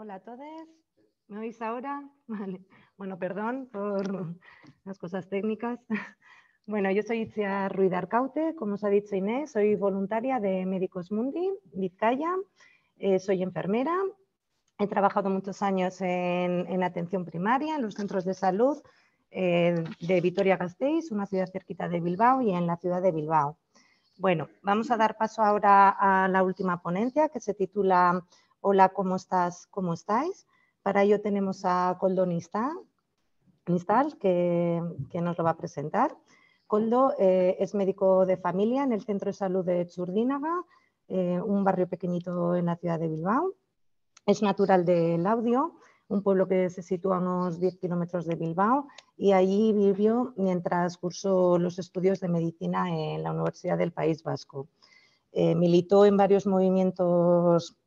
Hola a todos, ¿me oís ahora? Vale. Bueno, perdón por las cosas técnicas. Bueno, yo soy Itziar Ruiz de Arcaute, como os ha dicho Inés, soy voluntaria de Médicos Mundi, Vizcaya, soy enfermera, he trabajado muchos años en atención primaria, en los centros de salud de Vitoria-Gasteiz, una ciudad cerquita de Bilbao, y en la ciudad de Bilbao. Bueno, vamos a dar paso ahora a la última ponencia, que se titula Hola, ¿cómo estás? ¿Cómo estáis? Para ello tenemos a Koldo Nistal, que nos lo va a presentar. Koldo es médico de familia en el Centro de Salud de Txurdinaga, un barrio pequeñito en la ciudad de Bilbao. Es natural de Laudio, un pueblo que se sitúa a unos 10 kilómetros de Bilbao, y allí vivió mientras cursó los estudios de medicina en la Universidad del País Vasco. Militó en varios movimientos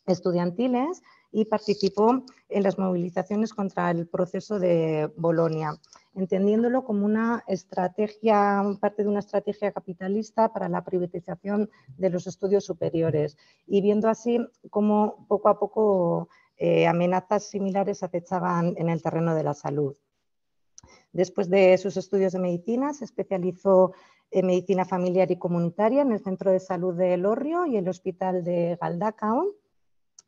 estudiantiles y participó en las movilizaciones contra el proceso de Bolonia, entendiéndolo como una estrategia, parte de una estrategia capitalista para la privatización de los estudios superiores, y viendo así cómo poco a poco amenazas similares acechaban en el terreno de la salud. Después de sus estudios de medicina, se especializó en medicina familiar y comunitaria en el Centro de Salud de Elorrio y el Hospital de Galdakao,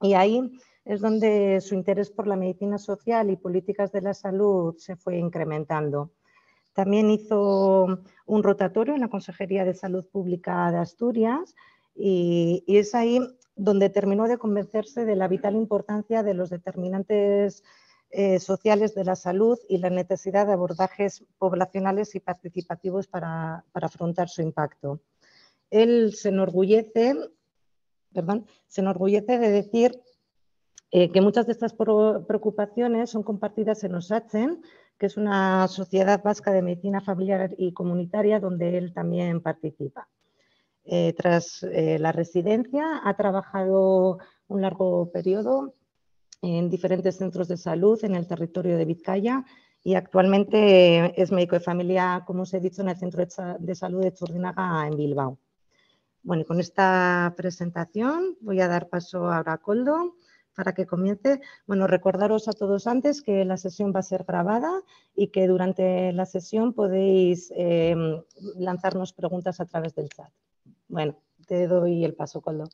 y ahí es donde su interés por la medicina social y políticas de la salud se fue incrementando. También hizo un rotatorio en la Consejería de Salud Pública de Asturias, y es ahí donde terminó de convencerse de la vital importancia de los determinantes sociales de la salud y la necesidad de abordajes poblacionales y participativos para afrontar su impacto. Él se enorgullece de decir que muchas de estas preocupaciones son compartidas en OSATZEN, que es una sociedad vasca de medicina familiar y comunitaria donde él también participa. Tras la residencia, ha trabajado un largo periodo en diferentes centros de salud en el territorio de Vizcaya, y actualmente es médico de familia, como os he dicho, en el Centro de Salud de Txurdinaga en Bilbao. Bueno, y con esta presentación voy a dar paso ahora a Koldo para que comience. Bueno, recordaros a todos antes que la sesión va a ser grabada y que durante la sesión podéis lanzarnos preguntas a través del chat. Bueno, te doy el paso, Koldo.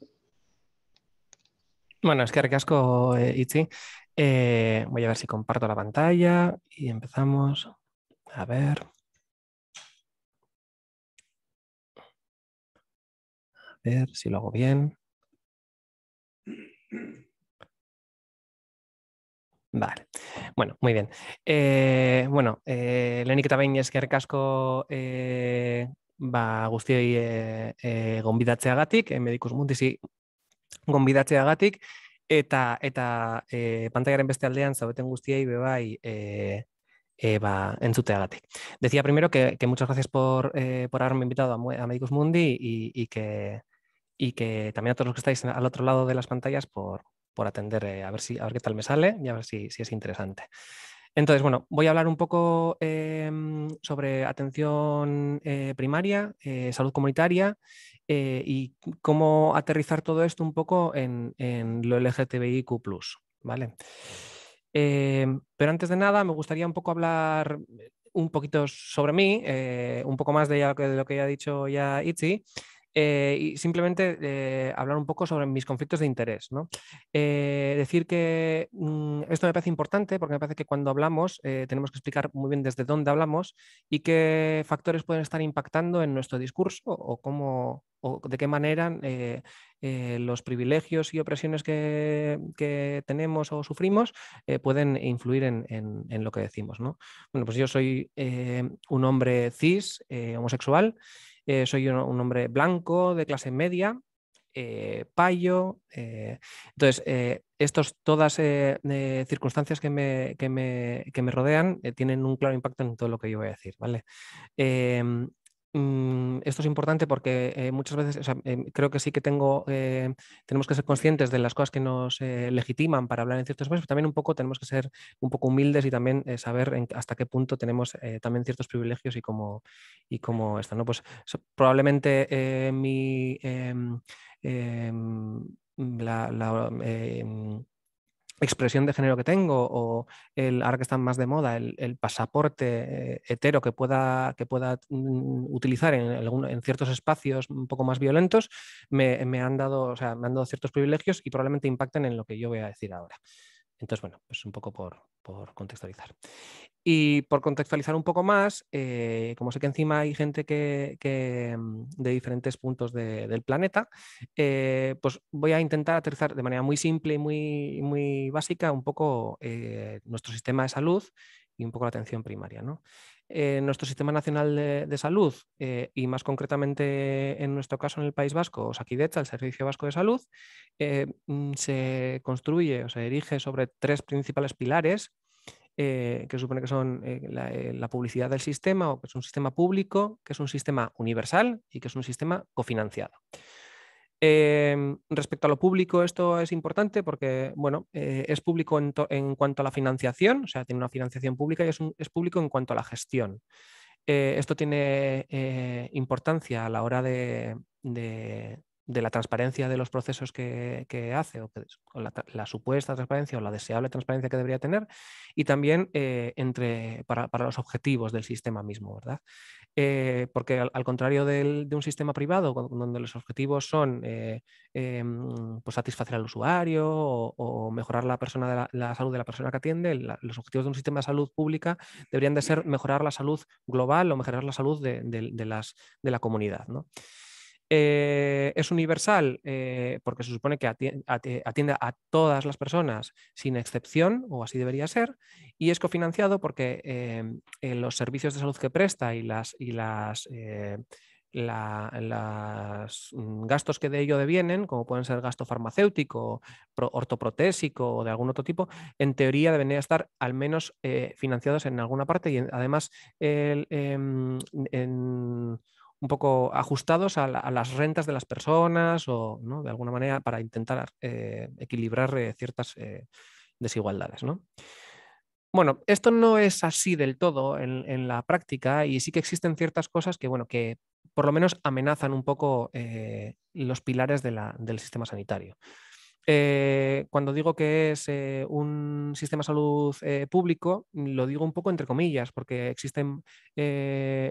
Bueno, es que ricasco, Itzi. Voy a ver si comparto la pantalla y empezamos. A ver. A ver si lo hago bien. Vale, bueno, muy bien. Lehenik eta behin eskerrik asko guztioi gonbidatzeagatik, Medicus Mundizi gonbidatzeagatik, eta pantaiaren beste aldean zaudeten guztiei bebai entzuteagatik. Decía primero que muchas gracias por haberme invitado a Medicus Mundi y que también a todos los que estáis al otro lado de las pantallas por atender, a ver qué tal me sale y a ver si es interesante. Entonces, bueno, voy a hablar un poco sobre atención primaria, salud comunitaria y cómo aterrizar todo esto un poco en lo LGTBIQ+, ¿vale? Pero antes de nada me gustaría un poco hablar un poquito sobre mí, un poco más de lo que ya ha dicho ya Itzi, y simplemente hablar un poco sobre mis conflictos de interés, ¿no? Decir que esto me parece importante porque me parece que cuando hablamos tenemos que explicar muy bien desde dónde hablamos y qué factores pueden estar impactando en nuestro discurso o de qué manera los privilegios y opresiones que tenemos o sufrimos pueden influir en lo que decimos, ¿no? Bueno, pues yo soy un hombre cis, homosexual. Soy un hombre blanco de clase media, payo. Entonces, todas circunstancias que me rodean tienen un claro impacto en todo lo que yo voy a decir, ¿vale? Esto es importante porque muchas veces, o sea, creo que sí que tenemos que ser conscientes de las cosas que nos legitiman para hablar en ciertos espacios, pero también un poco tenemos que ser un poco humildes y también saber hasta qué punto tenemos también ciertos privilegios y cómo esto, ¿no? Pues probablemente mi la expresión de género que tengo, o ahora que están más de moda, el pasaporte hetero que pueda utilizar en ciertos espacios un poco más violentos, me han dado, o sea, me han dado ciertos privilegios y probablemente impacten en lo que yo voy a decir ahora. Entonces, bueno, pues un poco por contextualizar. Y por contextualizar un poco más, como sé que encima hay gente de diferentes puntos del planeta, pues voy a intentar aterrizar de manera muy simple y muy básica un poco nuestro sistema de salud y un poco la atención primaria, ¿no? Nuestro Sistema Nacional de Salud, y más concretamente en nuestro caso en el País Vasco, Osakidetza, el Servicio Vasco de Salud, se construye o se erige sobre 3 principales pilares, que supone que son la publicidad del sistema, o que es un sistema público, que es un sistema universal y que es un sistema cofinanciado. Respecto a lo público, esto es importante porque, bueno, es público en cuanto a la financiación, o sea, tiene una financiación pública, y es público en cuanto a la gestión. Esto tiene importancia a la hora de la transparencia de los procesos que hace, o la supuesta transparencia o la deseable transparencia que debería tener, y también para los objetivos del sistema mismo, ¿verdad? Porque al contrario de un sistema privado, donde los objetivos son pues satisfacer al usuario o mejorar la salud de la persona que atiende, los objetivos de un sistema de salud pública deberían de ser mejorar la salud global o mejorar la salud de la comunidad, ¿no? Es universal porque se supone que atiende a todas las personas sin excepción, o así debería ser, y es cofinanciado porque los servicios de salud que presta y los gastos que de ello devienen, como pueden ser gasto farmacéutico, ortoprotésico o de algún otro tipo, en teoría deberían estar al menos financiados en alguna parte, y además un poco ajustados a las rentas de las personas, o, ¿no?, de alguna manera, para intentar equilibrar ciertas desigualdades, ¿no? Bueno, esto no es así del todo en la práctica, y sí que existen ciertas cosas que, bueno, que por lo menos amenazan un poco los pilares del sistema sanitario. Cuando digo que es un sistema de salud público, lo digo un poco entre comillas, porque existen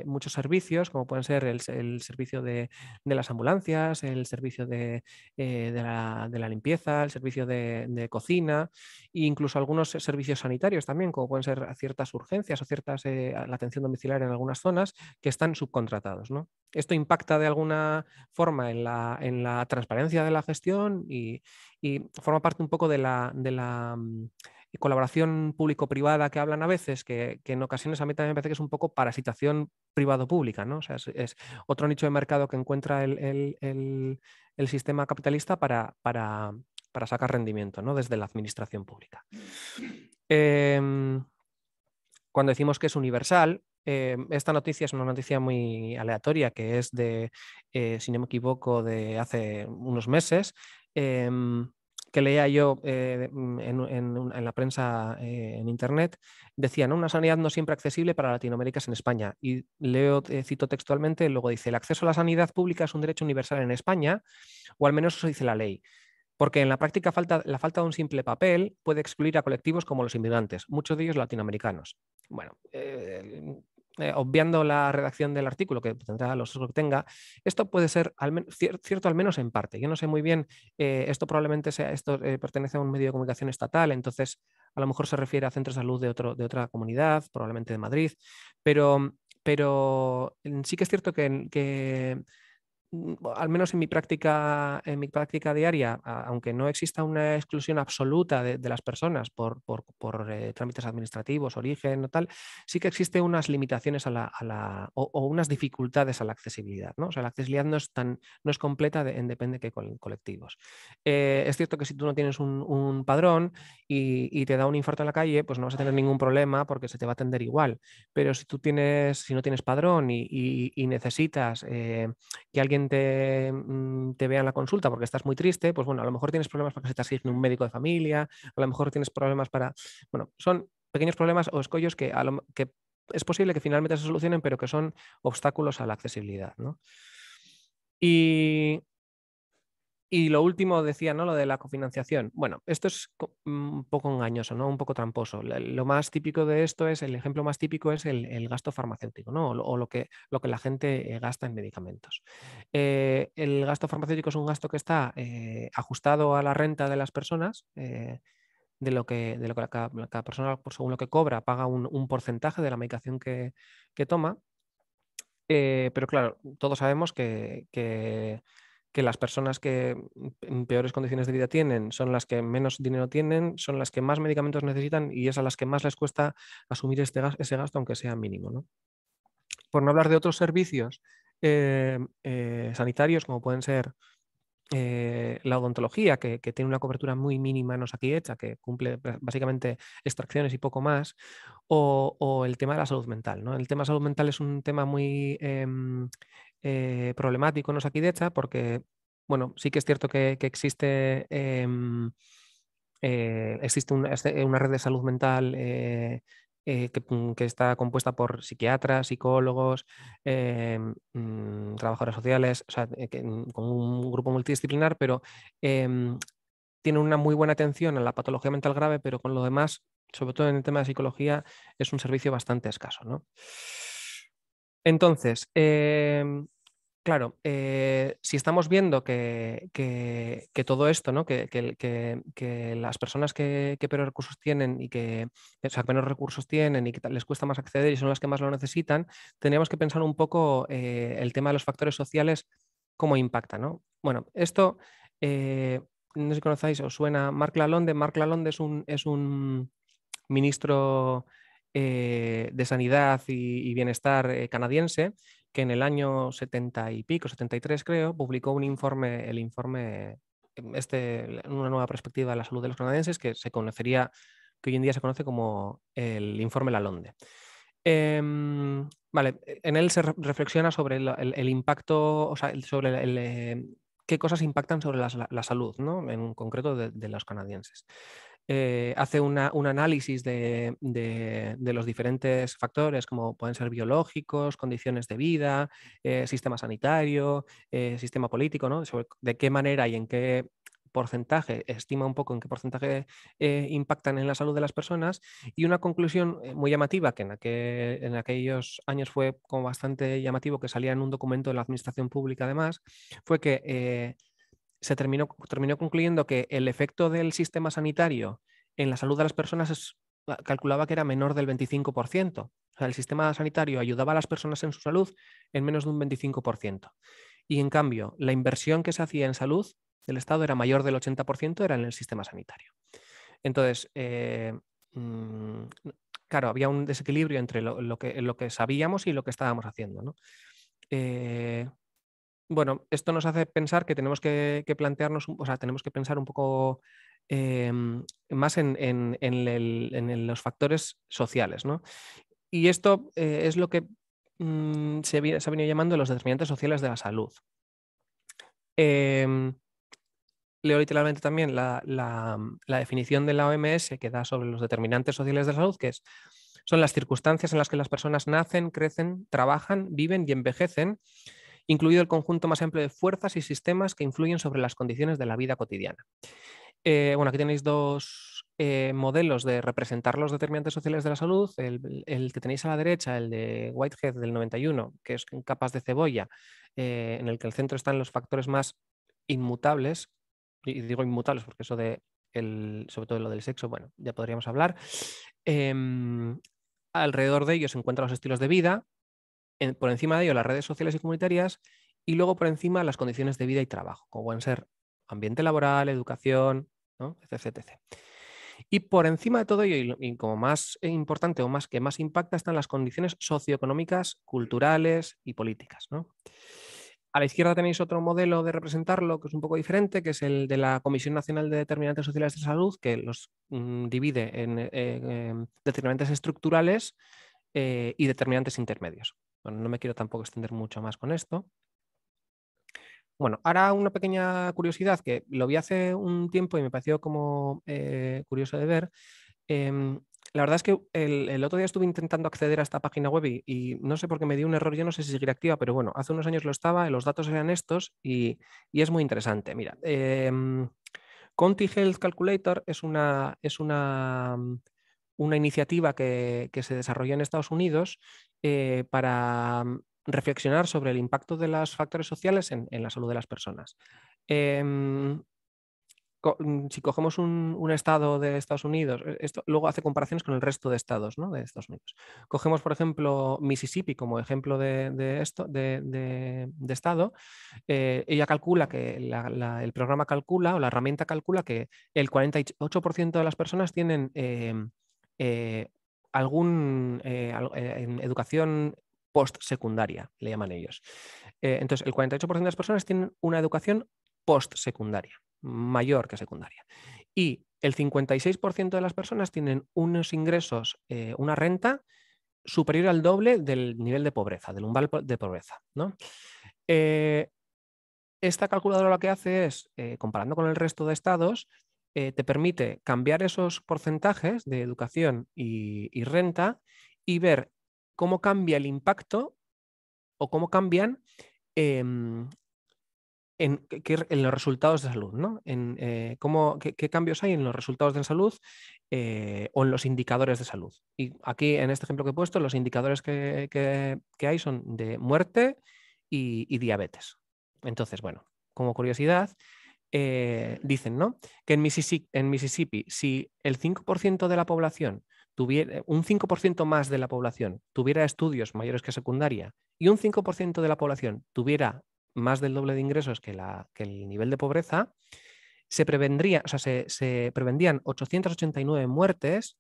muchos servicios, como pueden ser el servicio de las ambulancias, el servicio de la limpieza, el servicio de cocina, e incluso algunos servicios sanitarios también, como pueden ser ciertas urgencias o la atención domiciliaria en algunas zonas, que están subcontratados, ¿no? Esto impacta de alguna forma en la transparencia de la gestión, y forma parte un poco de la colaboración público-privada que hablan a veces, que en ocasiones a mí también me parece que es un poco parasitación privado-pública, ¿no? O sea, es otro nicho de mercado que encuentra el sistema capitalista para sacar rendimiento, ¿no?, desde la administración pública. Cuando decimos que es universal, esta noticia es una noticia muy aleatoria, que es si no me equivoco, de hace unos meses, que leía yo en la prensa en internet. Decía, ¿no?, una sanidad no siempre accesible para Latinoamérica en España. Y cito textualmente, luego dice: el acceso a la sanidad pública es un derecho universal en España, o al menos eso dice la ley. Porque en la práctica la falta de un simple papel puede excluir a colectivos como los inmigrantes, muchos de ellos latinoamericanos. Bueno, obviando la redacción del artículo, que tendrá los sesgos que tenga, esto puede ser cierto al menos en parte. Yo no sé muy bien, esto probablemente pertenece a un medio de comunicación estatal, entonces a lo mejor se refiere a centros de salud de otra comunidad, probablemente de Madrid, pero sí que es cierto que al menos en mi práctica diaria, aunque no exista una exclusión absoluta de las personas por trámites administrativos, origen o tal, sí que existe unas limitaciones o unas dificultades a la accesibilidad, ¿no? O sea, la accesibilidad no es completa depende de qué colectivos. Es cierto que si tú no tienes un padrón y te da un infarto en la calle, pues no vas a tener ningún problema porque se te va a atender igual. Pero si no tienes padrón y necesitas que alguien te vea en la consulta porque estás muy triste, pues bueno, a lo mejor tienes problemas para que se te asigne un médico de familia, a lo mejor tienes problemas bueno, son pequeños problemas o escollos que es posible que finalmente se solucionen, pero que son obstáculos a la accesibilidad, ¿no? Y Y lo último decía, ¿no? Lo de la cofinanciación. Bueno, esto es un poco engañoso, ¿no? Un poco tramposo. Lo más típico de esto es, el ejemplo más típico es el gasto farmacéutico, ¿no? O lo que la gente gasta en medicamentos. El gasto farmacéutico es un gasto que está ajustado a la renta de las personas. De lo que cada persona, por según lo que cobra, paga un porcentaje de la medicación que toma. Pero claro, todos sabemos que las personas que en peores condiciones de vida tienen son las que menos dinero tienen, son las que más medicamentos necesitan y es a las que más les cuesta asumir ese gasto, aunque sea mínimo, ¿no? Por no hablar de otros servicios sanitarios, como pueden ser la odontología, que tiene una cobertura muy mínima en Osakidetza, que cumple básicamente extracciones y poco más, o el tema de la salud mental, ¿no? El tema de salud mental es un tema muy problemático en Osakidetza porque, bueno, sí que es cierto que existe una red de salud mental que está compuesta por psiquiatras, psicólogos, trabajadores sociales, o sea, con un grupo multidisciplinar, pero tiene una muy buena atención a la patología mental grave, pero con lo demás, sobre todo en el tema de psicología, es un servicio bastante escaso, ¿no? Entonces, claro, si estamos viendo que todo esto, ¿no? Que las personas que peores recursos tienen y o sea, menos recursos tienen y que les cuesta más acceder y son las que más lo necesitan, tendríamos que pensar un poco el tema de los factores sociales, cómo impacta, ¿no? Bueno, esto, no sé si conocéis, os suena Mark Lalonde. Mark Lalonde es un ministro de Sanidad y Bienestar canadiense, que en el año 70 y pico, 73 creo, publicó un informe, el informe, una nueva perspectiva de la salud de los canadienses, que que hoy en día se conoce como el informe Lalonde. Vale, en él se reflexiona sobre el impacto, o sea, sobre qué cosas impactan sobre la salud, ¿no? En concreto de los canadienses. Hace un análisis de los diferentes factores, como pueden ser biológicos, condiciones de vida, sistema sanitario, sistema político, ¿no? Sobre de qué manera y en qué porcentaje, estima un poco en qué porcentaje impactan en la salud de las personas, y una conclusión muy llamativa, que en aquellos años fue como bastante llamativo, que salía en un documento de la administración pública además, fue que se terminó concluyendo que el efecto del sistema sanitario en la salud de las personas calculaba que era menor del 25%. O sea, el sistema sanitario ayudaba a las personas en su salud en menos de un 25%. Y en cambio, la inversión que se hacía en salud del Estado era mayor del 80%, era en el sistema sanitario. Entonces, claro, había un desequilibrio entre lo que sabíamos y lo que estábamos haciendo, ¿no? Bueno, esto nos hace pensar que tenemos que plantearnos, o sea, tenemos que pensar un poco más en los factores sociales, ¿no? Y esto es lo que se ha venido llamando los determinantes sociales de la salud. Leo literalmente también la definición de la OMS que da sobre los determinantes sociales de la salud, son las circunstancias en las que las personas nacen, crecen, trabajan, viven y envejecen, incluido el conjunto más amplio de fuerzas y sistemas que influyen sobre las condiciones de la vida cotidiana. Bueno, aquí tenéis dos modelos de representar los determinantes sociales de la salud. El que tenéis a la derecha, el de Whitehead del 91, que es en capas de cebolla, en el que el centro están los factores más inmutables, y digo inmutables porque eso sobre todo lo del sexo, bueno, ya podríamos hablar. Alrededor de ellos se encuentran los estilos de vida, por encima de ello las redes sociales y comunitarias, y luego por encima las condiciones de vida y trabajo, como pueden ser ambiente laboral, educación, ¿no? etc, etc. Y por encima de todo ello, y como más importante o más que más impacta, están las condiciones socioeconómicas, culturales y políticas, ¿no? A la izquierda tenéis otro modelo de representarlo que es un poco diferente, que es el de la Comisión Nacional de Determinantes Sociales de Salud, que los divide en determinantes estructurales y determinantes intermedios. Bueno, no me quiero tampoco extender mucho más con esto. Bueno, ahora una pequeña curiosidad que lo vi hace un tiempo y me pareció como curioso de ver. La verdad es que el otro día estuve intentando acceder a esta página web y no sé por qué me dio un error, yo no sé si seguirá activa, pero bueno, hace unos años lo estaba, los datos eran estos y es muy interesante. Mira, Conti Health Calculator una iniciativa que se desarrolló en Estados Unidos para reflexionar sobre el impacto de los factores sociales en la salud de las personas. Si cogemos un estado de Estados Unidos, esto luego hace comparaciones con el resto de estados, ¿no?, de Estados Unidos. Cogemos, por ejemplo, Mississippi como ejemplo de estado. Ella calcula que el programa calcula, o la herramienta calcula, que el 48% de las personas tienen en educación postsecundaria, le llaman ellos. Entonces, el 48% de las personas tienen una educación postsecundaria, mayor que secundaria. Y el 56% de las personas tienen unos ingresos, una renta superior al doble del nivel de pobreza, del umbral de pobreza, ¿no? Esta calculadora lo que hace es, comparando con el resto de estados, te permite cambiar esos porcentajes de educación y renta y ver cómo cambia el impacto o cómo cambian en los resultados de salud, ¿no? Qué cambios hay en los resultados de salud o en los indicadores de salud. Y aquí, en este ejemplo que he puesto, los indicadores que hay son de muerte y diabetes. Entonces, bueno, como curiosidad, dicen, ¿no?, que en Mississippi, si el 5% de la población tuviera, un 5% más de la población tuviera estudios mayores que secundaria y un 5% de la población tuviera más del doble de ingresos que el nivel de pobreza, se prevendrían 889 muertes,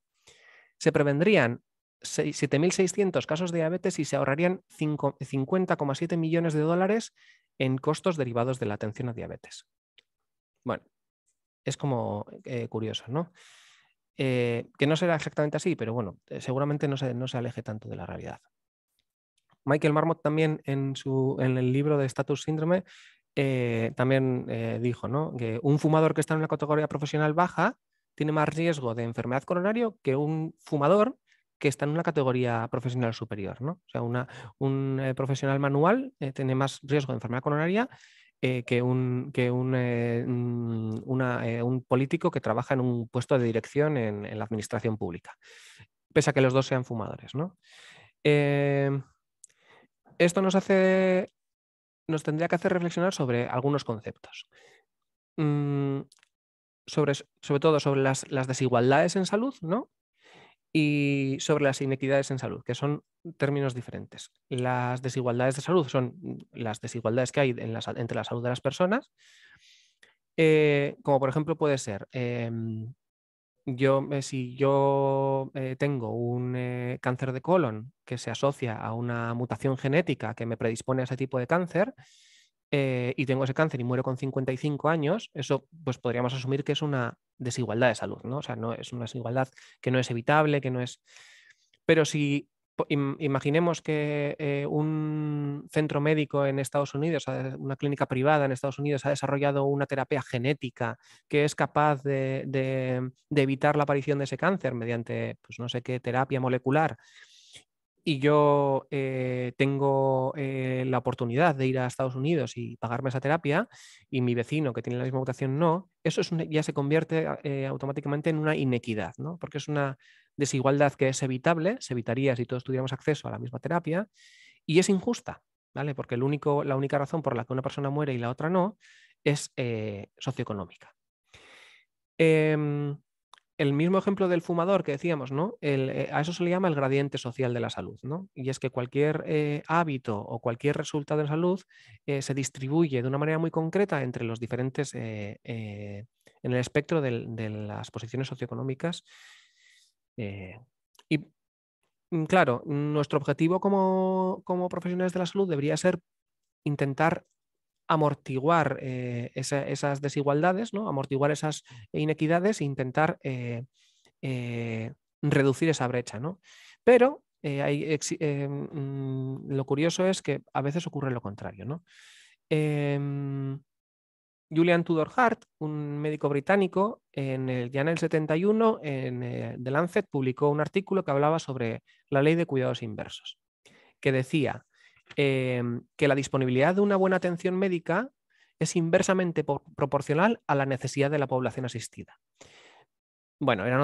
se prevendrían 7.600 casos de diabetes y se ahorrarían 50,7 millones de dólares en costos derivados de la atención a diabetes. Bueno, es como curioso, ¿no? Que no será exactamente así, pero bueno, seguramente no se aleje tanto de la realidad. Michael Marmot también en el libro de Status Syndrome también dijo, ¿no?, que un fumador que está en una categoría profesional baja tiene más riesgo de enfermedad coronaria que un fumador que está en una categoría profesional superior, ¿no? O sea, un profesional manual tiene más riesgo de enfermedad coronaria que un político que trabaja en un puesto de dirección en la administración pública, pese a que los dos sean fumadores, ¿no? Esto nos tendría que hacer reflexionar sobre algunos conceptos. Sobre todo sobre las desigualdades en salud, ¿no?, y sobre las inequidades en salud, que son términos diferentes. Las desigualdades de salud son las desigualdades que hay entre la salud de las personas, como por ejemplo puede ser, si yo tengo un cáncer de colon que se asocia a una mutación genética que me predispone a ese tipo de cáncer, y tengo ese cáncer y muero con 55 años, eso pues podríamos asumir que es una desigualdad de salud, ¿no? O sea, no es una desigualdad que no es evitable, que no es... Pero si imaginemos que un centro médico en Estados Unidos, una clínica privada en Estados Unidos, ha desarrollado una terapia genética que es capaz de evitar la aparición de ese cáncer mediante, pues no sé qué, terapia molecular, y yo tengo la oportunidad de ir a Estados Unidos y pagarme esa terapia, y mi vecino que tiene la misma mutación no, eso ya se convierte automáticamente en una inequidad, ¿no? Porque es una desigualdad que es evitable, se evitaría si todos tuviéramos acceso a la misma terapia, y es injusta, ¿vale? Porque la única razón por la que una persona muere y la otra no es socioeconómica. El mismo ejemplo del fumador que decíamos, ¿no? A eso se le llama el gradiente social de la salud, ¿no? Y es que cualquier hábito o cualquier resultado en salud se distribuye de una manera muy concreta entre los diferentes, en el espectro de las posiciones socioeconómicas. Y claro, nuestro objetivo como profesionales de la salud debería ser intentar amortiguar esas desigualdades, ¿no?, amortiguar esas inequidades e intentar reducir esa brecha, ¿no? Pero lo curioso es que a veces ocurre lo contrario, ¿no? Julian Tudor Hart, un médico británico, ya en el 71, en The Lancet, publicó un artículo que hablaba sobre la ley de cuidados inversos, que decía que la disponibilidad de una buena atención médica es inversamente proporcional a la necesidad de la población asistida. Bueno, era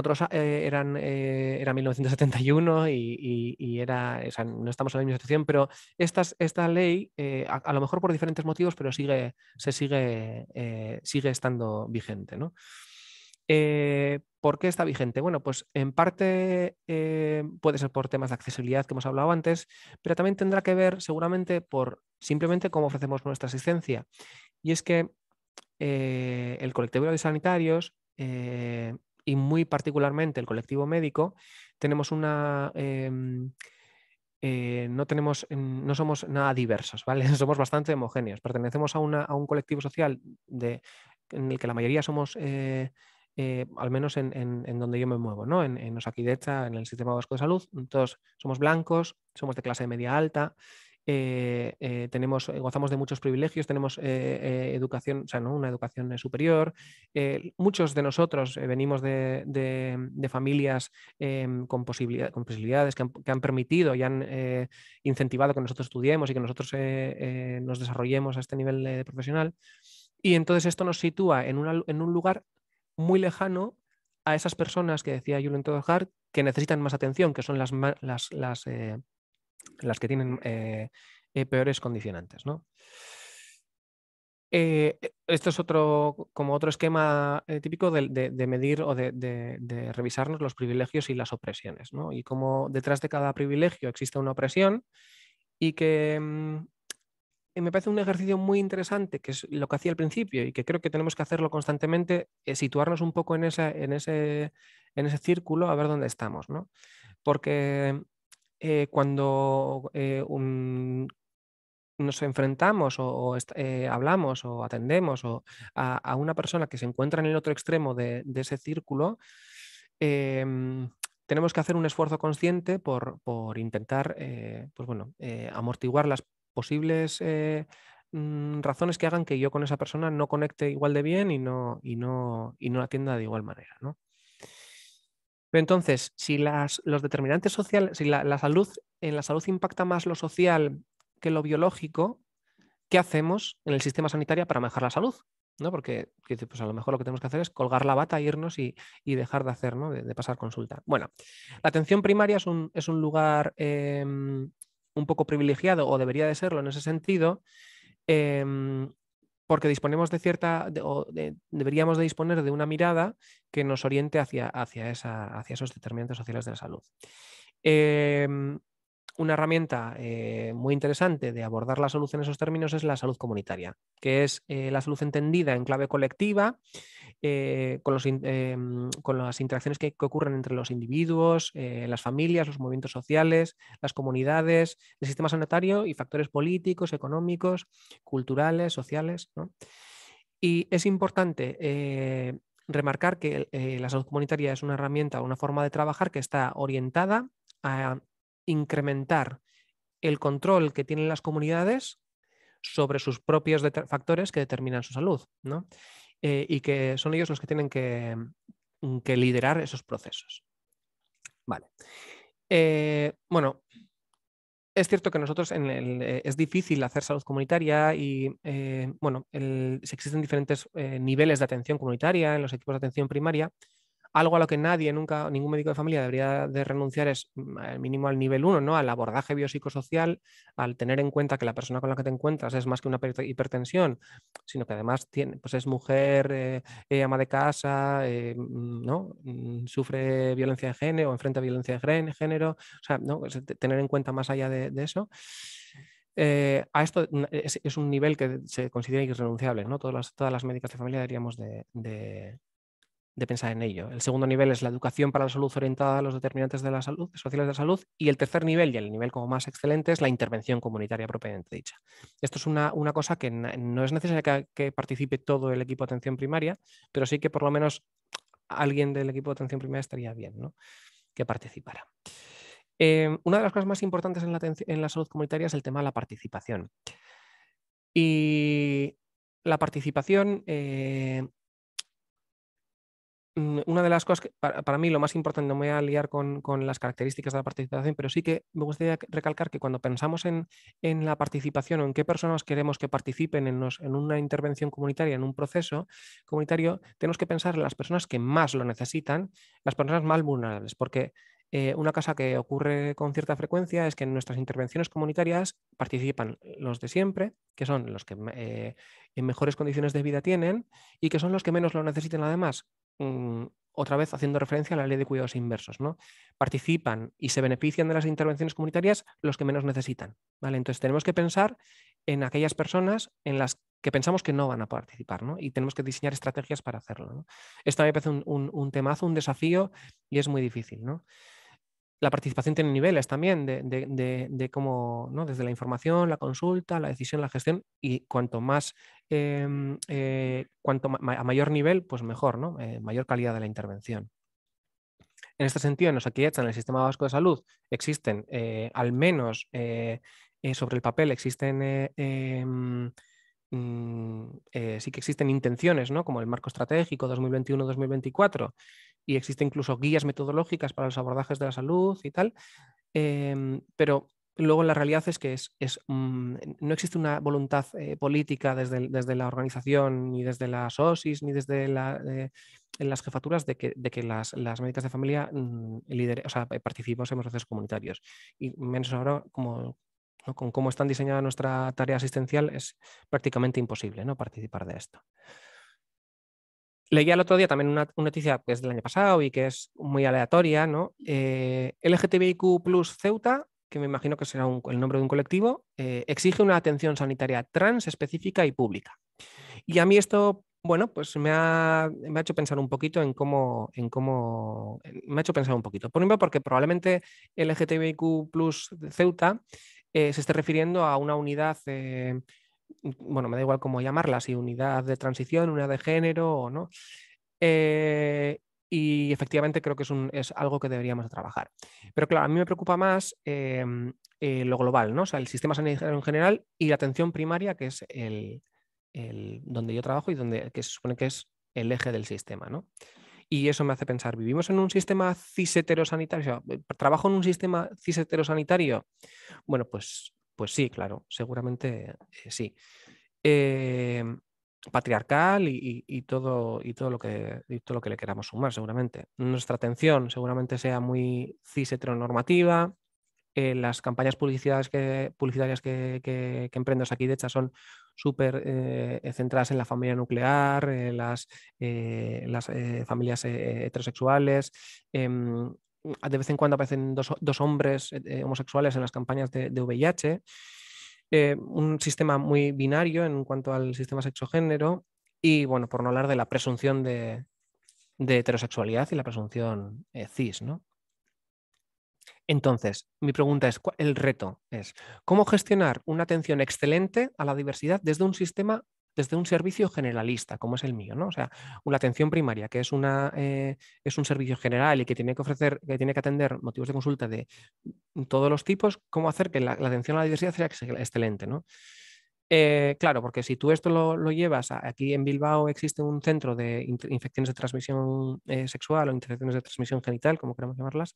1971 y era, o sea, no estamos en la misma situación, pero esta ley, a lo mejor por diferentes motivos, pero sigue estando vigente, ¿no? ¿Por qué está vigente? Bueno, pues en parte puede ser por temas de accesibilidad que hemos hablado antes, pero también tendrá que ver seguramente por simplemente cómo ofrecemos nuestra asistencia. Y es que el colectivo de sanitarios y muy particularmente el colectivo médico, tenemos no somos nada diversos, ¿vale? Somos bastante homogéneos. Pertenecemos a un colectivo social en el que la mayoría somos, al menos en donde yo me muevo, ¿no? En Osakidetza, en el Sistema Vasco de Salud, todos somos blancos, somos de clase media alta. Gozamos de muchos privilegios, tenemos educación, o sea, ¿no? Una educación superior. Muchos de nosotros venimos de familias con posibilidades que han permitido y han incentivado que nosotros estudiemos y que nosotros nos desarrollemos a este nivel profesional. Y entonces esto nos sitúa en un lugar muy lejano a esas personas que decía Julian Tudor Hart que necesitan más atención, que son las que tienen peores condicionantes, ¿no? Esto es como otro esquema típico de medir o de revisarnos los privilegios y las opresiones, ¿no? Y cómo detrás de cada privilegio existe una opresión y que me parece un ejercicio muy interesante, que es lo que hacía al principio y que creo que tenemos que hacerlo constantemente, es situarnos un poco en ese círculo a ver dónde estamos, ¿no? Porque cuando nos enfrentamos hablamos o atendemos a una persona que se encuentra en el otro extremo de ese círculo, tenemos que hacer un esfuerzo consciente por intentar pues bueno, amortiguar las posibles razones que hagan que yo con esa persona no conecte igual de bien y no la atienda de igual manera, ¿no? Entonces, si los determinantes sociales, si la salud, en la salud impacta más lo social que lo biológico, ¿qué hacemos en el sistema sanitario para mejorar la salud? ¿No? Porque pues a lo mejor lo que tenemos que hacer es colgar la bata, irnos y dejar de hacer, ¿no? de pasar consulta. Bueno, la atención primaria es un lugar un poco privilegiado, o debería de serlo en ese sentido, porque disponemos deberíamos de disponer de una mirada que nos oriente hacia esos determinantes sociales de la salud. Una herramienta muy interesante de abordar la salud en esos términos es la salud comunitaria, que es la salud entendida en clave colectiva, con las interacciones que ocurren entre los individuos, las familias, los movimientos sociales, las comunidades, el sistema sanitario y factores políticos, económicos, culturales, sociales, ¿no? Y es importante remarcar que la salud comunitaria es una herramienta, una forma de trabajar que está orientada a incrementar el control que tienen las comunidades sobre sus propios factores que determinan su salud, ¿no? Y que son ellos los que tienen que liderar esos procesos. Vale. Bueno, es cierto que nosotros es difícil hacer salud comunitaria y bueno, existen diferentes niveles de atención comunitaria en los equipos de atención primaria. Algo a lo que ningún médico de familia debería de renunciar es al mínimo al nivel 1, ¿no? Al abordaje biopsicosocial, al tener en cuenta que la persona con la que te encuentras es más que una hipertensión, sino que además pues es mujer, ama de casa, ¿no? Sufre violencia de género o enfrenta violencia de género, o sea, ¿no? Tener en cuenta más allá de eso. A esto es un nivel que se considera irrenunciable, ¿no? Todas las médicas de familia deberíamos de pensar en ello. El segundo nivel es la educación para la salud orientada a los determinantes de la salud, sociales de la salud, y el tercer nivel, y el nivel como más excelente, es la intervención comunitaria propiamente dicha. Esto es una cosa que no es necesario que participe todo el equipo de atención primaria, pero sí que por lo menos alguien del equipo de atención primaria estaría bien, ¿no? Que participara. Una de las cosas más importantes en la salud comunitaria es el tema de la participación. Y la participación, una de las cosas que para mí lo más importante, no me voy a liar con las características de la participación, pero sí que me gustaría recalcar que cuando pensamos en la participación o en qué personas queremos que participen en una intervención comunitaria, en un proceso comunitario, tenemos que pensar en las personas que más lo necesitan, las personas más vulnerables, porque una cosa que ocurre con cierta frecuencia es que en nuestras intervenciones comunitarias participan los de siempre, que son los que en mejores condiciones de vida tienen y que son los que menos lo necesitan además. Otra vez haciendo referencia a la ley de cuidados inversos, ¿no? Participan y se benefician de las intervenciones comunitarias los que menos necesitan, ¿vale? Entonces tenemos que pensar en aquellas personas en las que pensamos que no van a participar, ¿no? Y tenemos que diseñar estrategias para hacerlo, ¿no? Esto me parece un temazo, un desafío y es muy difícil, ¿no? La participación tiene niveles también de cómo, ¿no? Desde la información, la consulta, la decisión, la gestión, y cuanto más, a mayor nivel, pues mejor, ¿no? Mayor calidad de la intervención. En este sentido, en Osakidetza, en el Sistema Vasco de Salud, existen, al menos sobre el papel, existen sí que existen intenciones, ¿no? Como el marco estratégico 2021-2024, y existen incluso guías metodológicas para los abordajes de la salud y tal, pero luego la realidad es que no existe una voluntad política desde la organización, ni desde las OSIS, ni desde en las jefaturas de que las médicas de familia participemos en procesos comunitarios. Y menos ahora, como, ¿no? Con cómo están diseñada nuestra tarea asistencial, es prácticamente imposible, ¿no? Participar de esto. Leía el otro día también una noticia que es del año pasado y que es muy aleatoria, ¿no? LGTBIQ+ Ceuta, que me imagino que será el nombre de un colectivo, exige una atención sanitaria trans específica y pública. Y a mí esto, bueno, pues me ha hecho pensar un poquito me ha hecho pensar un poquito. Por ejemplo, porque probablemente LGTBIQ+ Ceuta se esté refiriendo a una unidad, bueno, me da igual cómo llamarla, si unidad de transición, unidad de género o no. Y efectivamente creo que es algo que deberíamos de trabajar. Pero claro, a mí me preocupa más lo global, ¿no? O sea, el sistema sanitario en general y la atención primaria, que es donde yo trabajo y que se supone que es el eje del sistema, ¿no? Y eso me hace pensar, ¿vivimos en un sistema cis heterosanitario? O sea, ¿trabajo en un sistema cis heterosanitario? Bueno, pues sí, claro, seguramente sí. Eh, Patriarcal y todo lo que le queramos sumar, seguramente. Nuestra atención seguramente sea muy cis heteronormativa. Las campañas publicitarias que emprendo aquí, de hecho, son súper centradas en la familia nuclear, las familias heterosexuales. De vez en cuando aparecen dos hombres homosexuales en las campañas de VIH. Un sistema muy binario en cuanto al sistema sexogénero. Y bueno, por no hablar de la presunción de heterosexualidad y la presunción cis, ¿no? Entonces, mi pregunta es, el reto es, ¿cómo gestionar una atención excelente a la diversidad desde un servicio generalista, como es el mío, ¿no? O sea, una atención primaria, que es un servicio general y que tiene que atender motivos de consulta de todos los tipos, ¿cómo hacer que la atención a la diversidad sea excelente, ¿no? Claro, porque si tú esto lo llevas, aquí en Bilbao existe un centro de infecciones de transmisión sexual o infecciones de transmisión genital, como queramos llamarlas,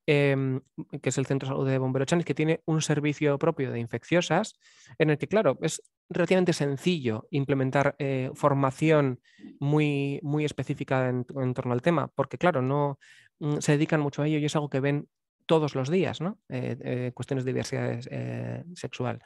que es el Centro de Salud de Bombero Chanis, que tiene un servicio propio de infecciosas, en el que, claro, es relativamente sencillo implementar formación muy, muy específica en torno al tema, porque, claro, no se dedican mucho a ello y es algo que ven todos los días, ¿no? Cuestiones de diversidad sexual.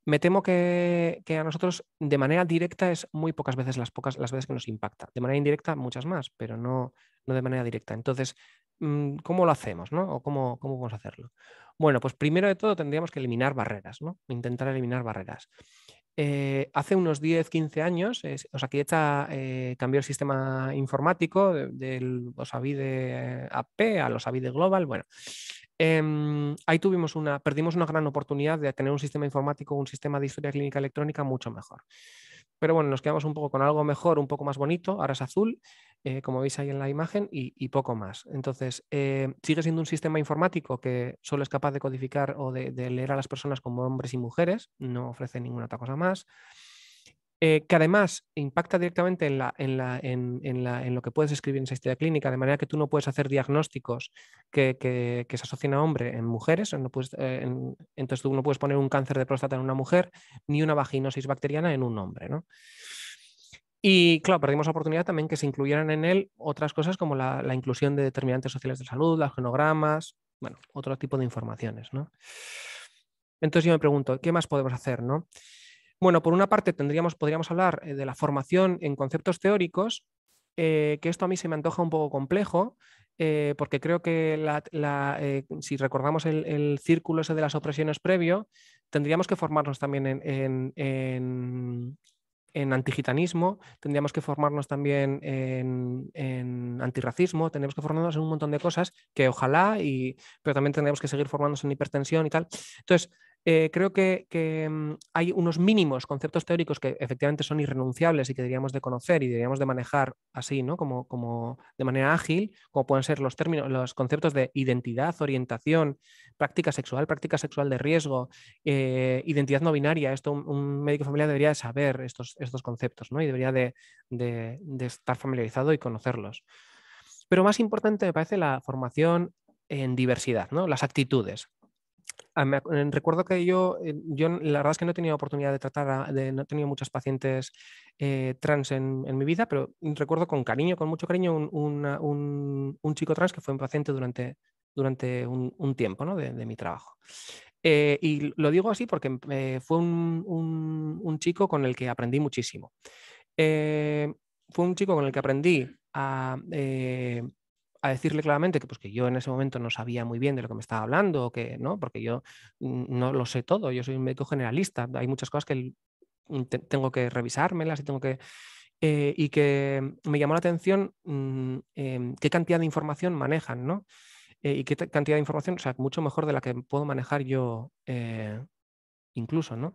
Me temo que a nosotros de manera directa es muy pocas veces las veces que nos impacta. De manera indirecta muchas más, pero no de manera directa. Entonces, ¿cómo lo hacemos, no? ¿O cómo vamos a hacerlo? Bueno, pues primero de todo tendríamos que eliminar barreras, ¿no? Intentar eliminar barreras. Hace unos 10, 15 años, Osakidetza cambió el sistema informático del Osavide AP al Osavide Global. Bueno, ahí perdimos una gran oportunidad de tener un sistema informático, un sistema de historia clínica electrónica mucho mejor. Pero bueno, nos quedamos un poco con algo mejor, un poco más bonito. Ahora es azul, como veis ahí en la imagen, y poco más. Entonces, sigue siendo un sistema informático que solo es capaz de codificar o de leer a las personas como hombres y mujeres, no ofrece ninguna otra cosa más. que además impacta directamente en lo que puedes escribir en esa historia clínica, de manera que tú no puedes hacer diagnósticos que se asocian a hombre en mujeres, no puedes, entonces tú no puedes poner un cáncer de próstata en una mujer ni una vaginosis bacteriana en un hombre, ¿no? Y claro, perdimos la oportunidad también que se incluyeran en él otras cosas como la inclusión de determinantes sociales de salud, los genogramas, bueno, otro tipo de informaciones, ¿no? Entonces yo me pregunto, ¿qué más podemos hacer, no? Bueno, por una parte podríamos hablar de la formación en conceptos teóricos, que esto a mí se me antoja un poco complejo, porque creo que si recordamos el círculo ese de las opresiones previo, tendríamos que formarnos también en antigitanismo, tendríamos que formarnos también en antirracismo, tendríamos que formarnos en un montón de cosas que ojalá, pero también tendríamos que seguir formándonos en hipertensión y tal. Entonces, creo que hay unos mínimos conceptos teóricos que efectivamente son irrenunciables y que deberíamos de conocer y deberíamos de manejar así, ¿no? Como de manera ágil, como pueden ser los términos, los conceptos de identidad, orientación, práctica sexual de riesgo, identidad no binaria. Esto un médico familiar debería de saber estos conceptos, ¿no? Y debería de estar familiarizado y conocerlos. Pero más importante me parece la formación en diversidad, ¿no? Las actitudes. Recuerdo que yo la verdad es que no he tenido oportunidad de tratar, no he tenido muchas pacientes trans en mi vida, pero recuerdo con cariño, con mucho cariño, un chico trans que fue un paciente durante un tiempo, ¿no? de mi trabajo. Y lo digo así porque fue un chico con el que aprendí muchísimo. Fue un chico con el que aprendí a decirle claramente que yo en ese momento no sabía muy bien de lo que me estaba hablando, que, ¿no? Porque yo no lo sé todo, yo soy un médico generalista, hay muchas cosas que tengo que revisármelas y y que me llamó la atención qué cantidad de información manejan, ¿no? Y qué cantidad de información, o sea, mucho mejor de la que puedo manejar yo incluso, ¿no?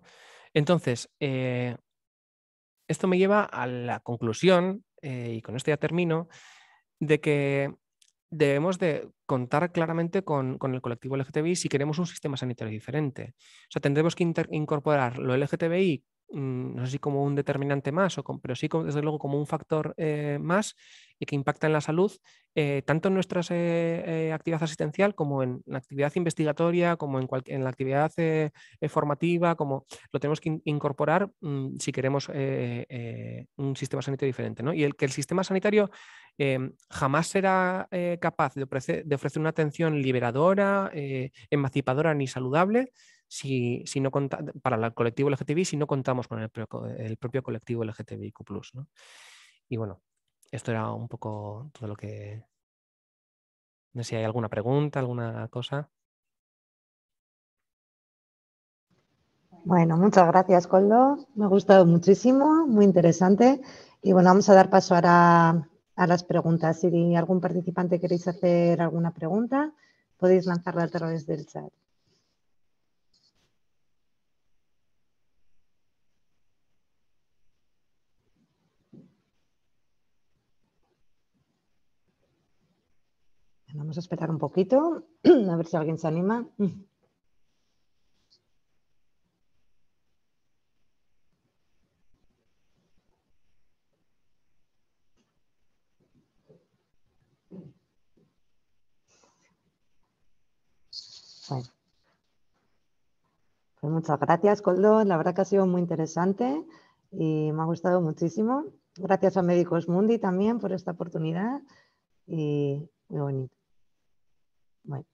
Entonces, esto me lleva a la conclusión, y con esto ya termino, de que debemos de contar claramente con el colectivo LGTBI si queremos un sistema sanitario diferente. O sea, tendremos que incorporar lo LGTBI, no sé si como un determinante más, pero sí desde luego como un factor más y que impacta en la salud, tanto en nuestra actividad asistencial como en la actividad investigatoria, como en la actividad formativa, como lo tenemos que incorporar si queremos un sistema sanitario diferente, ¿no? Y que el sistema sanitario jamás será capaz de ofrecer una atención liberadora, emancipadora ni saludable si no para el colectivo LGTBI si no contamos con el propio colectivo LGTBIQ+, ¿no? Y bueno, esto era un poco todo lo que... No sé si hay alguna pregunta, alguna cosa. Bueno, muchas gracias, Coldo. Me ha gustado muchísimo, muy interesante. Y bueno, vamos a dar paso ahora a las preguntas. Si algún participante queréis hacer alguna pregunta, podéis lanzarla a través del chat. Vamos a esperar un poquito, a ver si alguien se anima. Bueno, pues muchas gracias, Coldo. La verdad que ha sido muy interesante y me ha gustado muchísimo. Gracias a Médicos Mundi también por esta oportunidad y muy bonito. Bueno.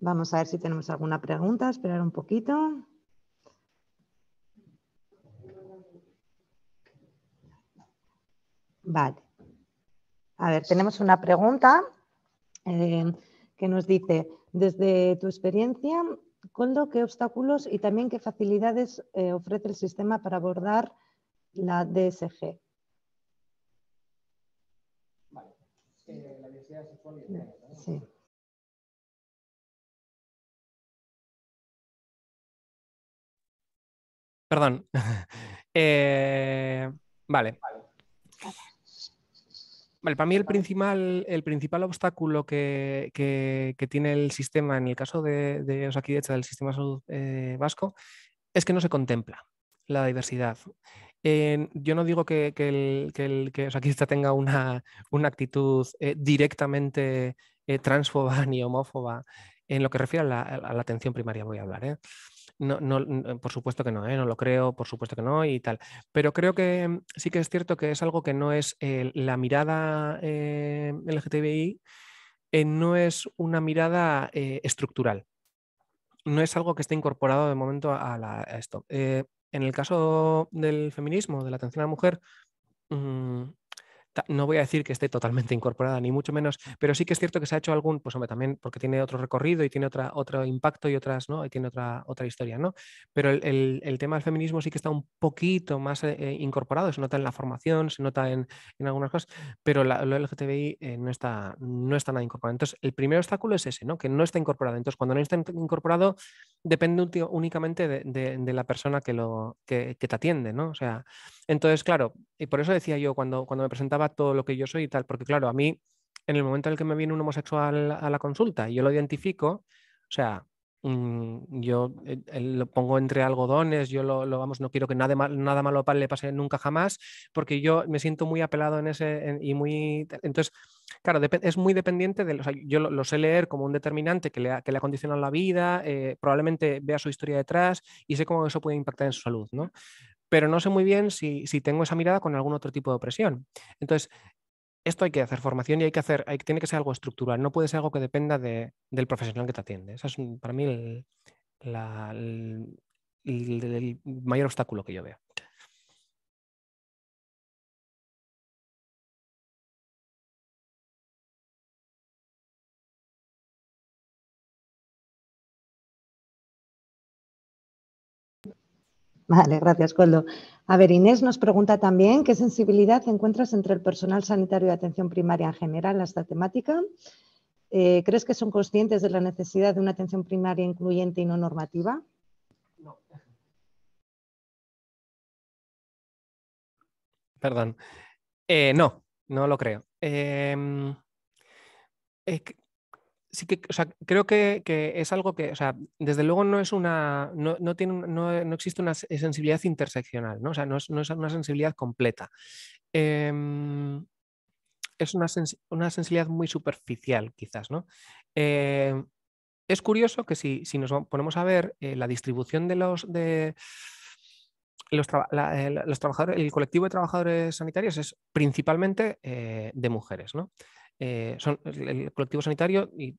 Vamos a ver si tenemos alguna pregunta. Esperar un poquito. Vale. A ver, tenemos una pregunta que nos dice, desde tu experiencia, Coldo, ¿qué obstáculos y también qué facilidades ofrece el sistema para abordar la DSG? Vale. La diversidad sexual y género, ¿no? Sí. Perdón. Vale. Vale, para mí el principal obstáculo que tiene el sistema en el caso de Osakidetza, del sistema de salud vasco, es que no se contempla la diversidad. Yo no digo que el osakista tenga una actitud directamente transfoba ni homófoba en lo que refiere a la atención primaria, voy a hablar, ¿eh? Por supuesto que no, ¿eh? No lo creo, por supuesto que no y tal. Pero creo que sí que es cierto que es algo que no es la mirada LGTBI, no es una mirada estructural. No es algo que esté incorporado de momento a esto. En el caso del feminismo, de la atención a la mujer, no voy a decir que esté totalmente incorporada, ni mucho menos, pero sí que es cierto que se ha hecho algún, pues hombre, también porque tiene otro recorrido y tiene otro impacto y otras, ¿no? Y tiene otra historia, ¿no? Pero el tema del feminismo sí que está un poquito más incorporado, se nota en la formación, se nota en algunas cosas, pero lo LGTBI no está nada incorporado. Entonces, el primer obstáculo es ese, ¿no? Que no está incorporado. Entonces, cuando no está incorporado, depende únicamente de la persona que te atiende, ¿no? O sea, entonces, claro, y por eso decía yo cuando me presentaba todo lo que yo soy y tal, porque claro, a mí, en el momento en el que me viene un homosexual a la consulta y yo lo identifico, o sea, yo lo pongo entre algodones, yo vamos, no quiero que nada malo le pase nunca jamás, porque yo me siento muy apelado en ese y muy... Entonces, claro, es muy dependiente de... O sea, yo lo sé leer como un determinante que le ha condicionado la vida, probablemente vea su historia detrás y sé cómo eso puede impactar en su salud, ¿no? Pero no sé muy bien si tengo esa mirada con algún otro tipo de opresión. Entonces, esto hay que hacer formación y tiene que ser algo estructural, no puede ser algo que dependa del profesional que te atiende. Ese es para mí el mayor obstáculo que yo veo. Vale, gracias, Coldo. A ver, Inés nos pregunta también qué sensibilidad encuentras entre el personal sanitario de atención primaria en general a esta temática. ¿Crees que son conscientes de la necesidad de una atención primaria incluyente y no normativa? No. Perdón. No lo creo. Sí que, o sea, creo que es algo que, o sea, desde luego no es no existe una sensibilidad interseccional, ¿no? O sea, no es una sensibilidad completa. Es una sensibilidad muy superficial, quizás, ¿no? Es curioso que si nos ponemos a ver la distribución de los trabajadores, el colectivo de trabajadores sanitarios es principalmente de mujeres, ¿no? Son el colectivo sanitario y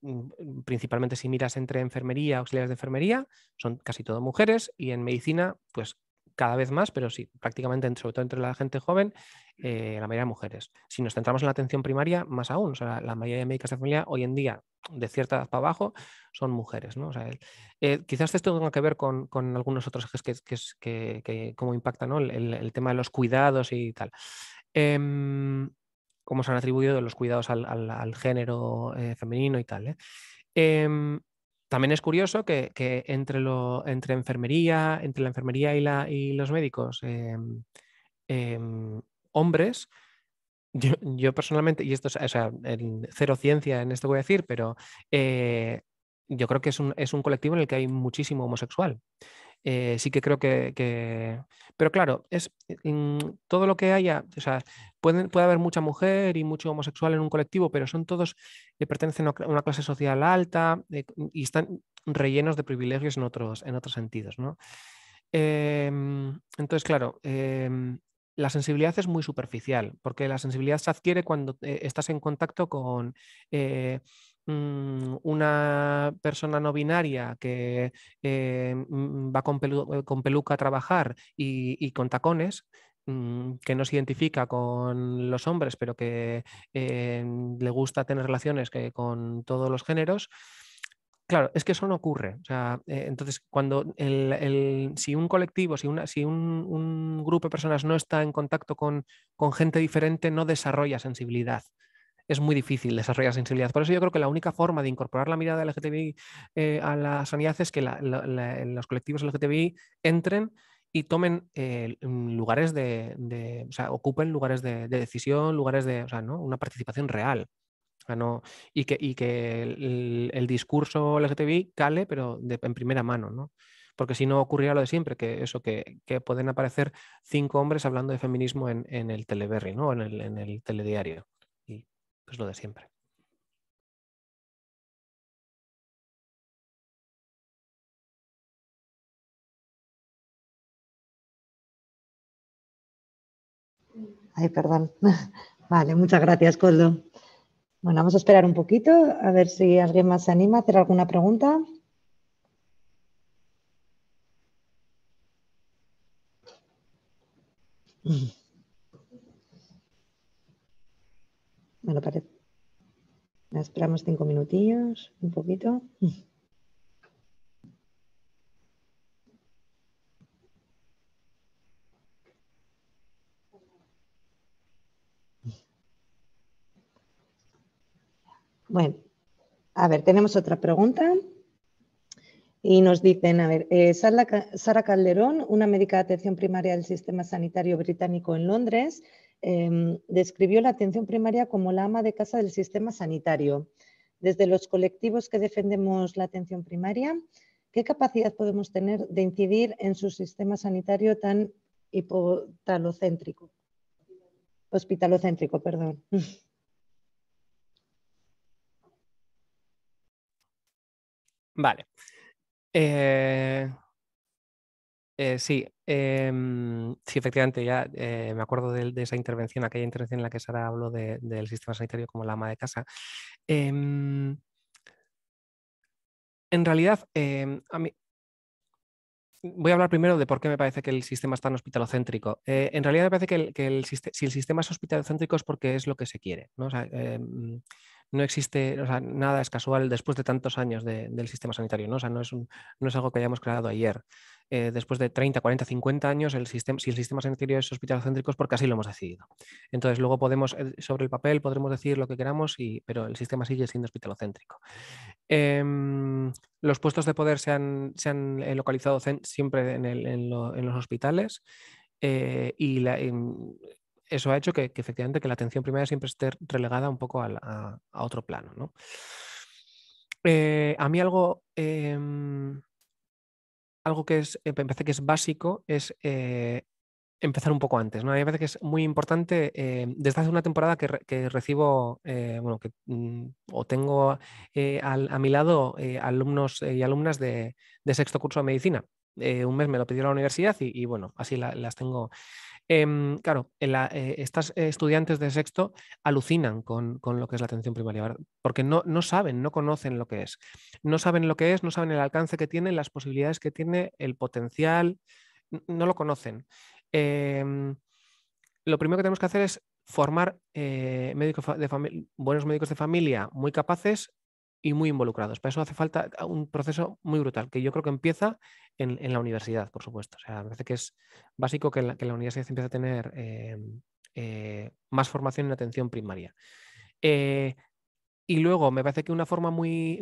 principalmente si miras entre enfermería, auxiliares de enfermería, son casi todo mujeres y en medicina, pues cada vez más, pero sí, prácticamente, sobre todo entre la gente joven, la mayoría de mujeres. Si nos centramos en la atención primaria, más aún, o sea, la mayoría de médicas de familia hoy en día, de cierta edad para abajo, son mujeres, ¿no? O sea, quizás esto tenga que ver con algunos otros ejes que cómo impacta, ¿no? El tema de los cuidados y tal. Cómo se han atribuido los cuidados al género femenino y tal. También es curioso que entre la enfermería y los médicos hombres, yo personalmente, y esto es, o sea, cero ciencia en esto voy a decir, pero yo creo que es un colectivo en el que hay muchísimo homosexual. Sí que creo pero claro, todo lo que haya, o sea, puede haber mucha mujer y mucho homosexual en un colectivo, pero son todos que pertenecen a una clase social alta y están rellenos de privilegios en otros sentidos, ¿no? Entonces, claro, la sensibilidad es muy superficial, porque la sensibilidad se adquiere cuando estás en contacto con una persona no binaria que va con peluca a trabajar y con tacones, que no se identifica con los hombres, pero que le gusta tener relaciones con todos los géneros. Claro, es que eso no ocurre. O sea, entonces, cuando si un colectivo, si un grupo de personas no está en contacto con gente diferente, no desarrolla sensibilidad. Es muy difícil desarrollar sensibilidad. Por eso yo creo que la única forma de incorporar la mirada LGTBI a la sanidad es que los colectivos LGTBI entren y tomen lugares o sea, ocupen lugares de decisión, lugares de, o sea, ¿no? Una participación real. No, y que el discurso LGTBI cale, pero en primera mano, ¿no? porque si no ocurrirá lo de siempre, que eso, que pueden aparecer 5 hombres hablando de feminismo en el Teleberri, ¿no? En el telediario. Y pues lo de siempre. Ay, perdón. Vale, muchas gracias, Coldo. Bueno, vamos a esperar un poquito a ver si alguien más se anima a hacer alguna pregunta. Bueno, parece. Esperamos 5 minutillos, un poquito. Bueno, a ver, tenemos otra pregunta. Y nos dicen, a ver, Sara Calderón, una médica de atención primaria del sistema sanitario británico en Londres, describió la atención primaria como la ama de casa del sistema sanitario. Desde los colectivos que defendemos la atención primaria, ¿qué capacidad podemos tener de incidir en su sistema sanitario tan hospitalocéntrico, perdón? Vale. Sí, sí, efectivamente, ya me acuerdo de esa intervención, aquella intervención en la que Sara habló del sistema sanitario como la ama de casa. En realidad, a mí, voy a hablar primero de por qué me parece que el sistema es tan hospitalocéntrico. En realidad me parece si el sistema es hospitalocéntrico es porque es lo que se quiere, ¿no? O sea, no existe, o sea, nada es casual después de tantos años del sistema sanitario, ¿no? O sea, no es algo que hayamos creado ayer. Después de 30, 40, 50 años, si el sistema sanitario es hospitalocéntrico es porque así lo hemos decidido. Entonces, luego podemos, sobre el papel, podremos decir lo que queramos, pero el sistema sigue siendo hospitalocéntrico. Los puestos de poder se han localizado siempre en los hospitales y eso ha hecho que efectivamente que la atención primaria siempre esté relegada un poco a otro plano, ¿no? A mí algo que me parece que es básico es empezar un poco antes, ¿no? A mí me parece que es muy importante, desde hace una temporada que recibo, bueno, o tengo a mi lado alumnos y alumnas de sexto curso de medicina. Un mes me lo pidió la universidad y bueno, así las tengo. Claro, estas estudiantes de sexto alucinan con lo que es la atención primaria, ¿verdad? Porque no saben, no conocen lo que es. No saben lo que es, no saben el alcance que tiene, las posibilidades que tiene, el potencial, no lo conocen. Em, lo primero que tenemos que hacer es formar buenos médicos de familia muy capaces y muy involucrados. Para eso hace falta un proceso muy brutal, que yo creo que empieza en la universidad, por supuesto. O sea, me parece que es básico que la universidad empiece a tener más formación en atención primaria. Y luego me parece que una forma muy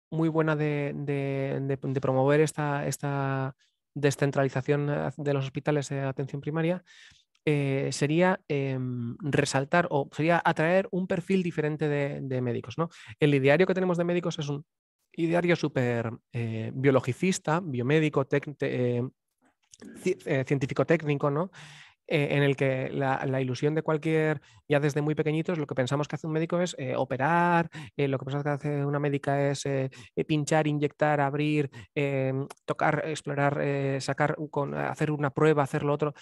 buena de promover esta descentralización de los hospitales de atención primaria sería resaltar o sería atraer un perfil diferente de médicos, ¿no? El ideario que tenemos de médicos es un ideario súper biologicista, biomédico, científico técnico, ¿no? En el que la ilusión de cualquier, ya desde muy pequeñitos, lo que pensamos que hace un médico es operar, lo que pensamos que hace una médica es pinchar, inyectar, abrir, tocar, explorar, sacar, hacer una prueba, hacer lo otro,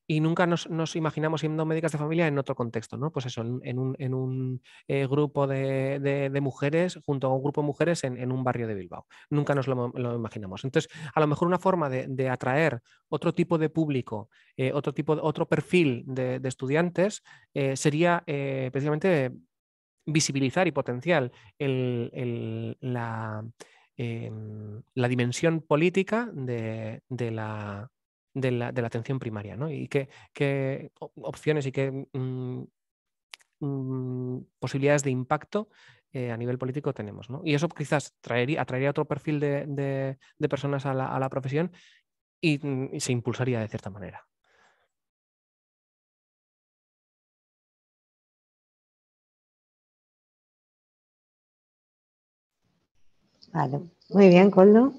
y nunca nos imaginamos siendo médicas de familia en otro contexto, ¿no? Pues eso, en un grupo de mujeres, junto a un grupo de mujeres en un barrio de Bilbao. Nunca nos lo imaginamos. Entonces, a lo mejor una forma de atraer otro tipo de público, otro perfil de estudiantes, sería precisamente visibilizar y potenciar la dimensión política de la atención primaria, ¿no? Y qué opciones y qué posibilidades de impacto a nivel político tenemos, ¿no? Y eso quizás atraería otro perfil de personas a la profesión y se impulsaría de cierta manera. Vale, muy bien, Coldo.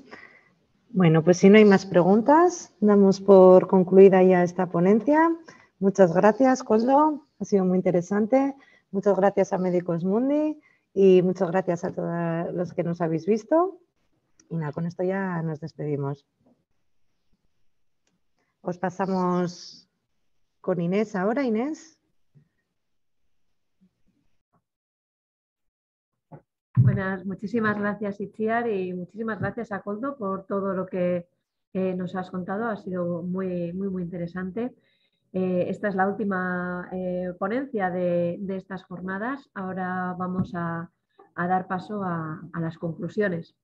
Bueno, pues si no hay más preguntas, damos por concluida ya esta ponencia. Muchas gracias, Koldo. Ha sido muy interesante. Muchas gracias a Medicus Mundi y muchas gracias a todos los que nos habéis visto. Y nada, con esto ya nos despedimos. Os pasamos con Inés ahora. Inés. Buenas, muchísimas gracias, Itziar, y muchísimas gracias a Koldo por todo lo que nos has contado. Ha sido muy interesante. Esta es la última ponencia de estas jornadas. Ahora vamos a dar paso a las conclusiones.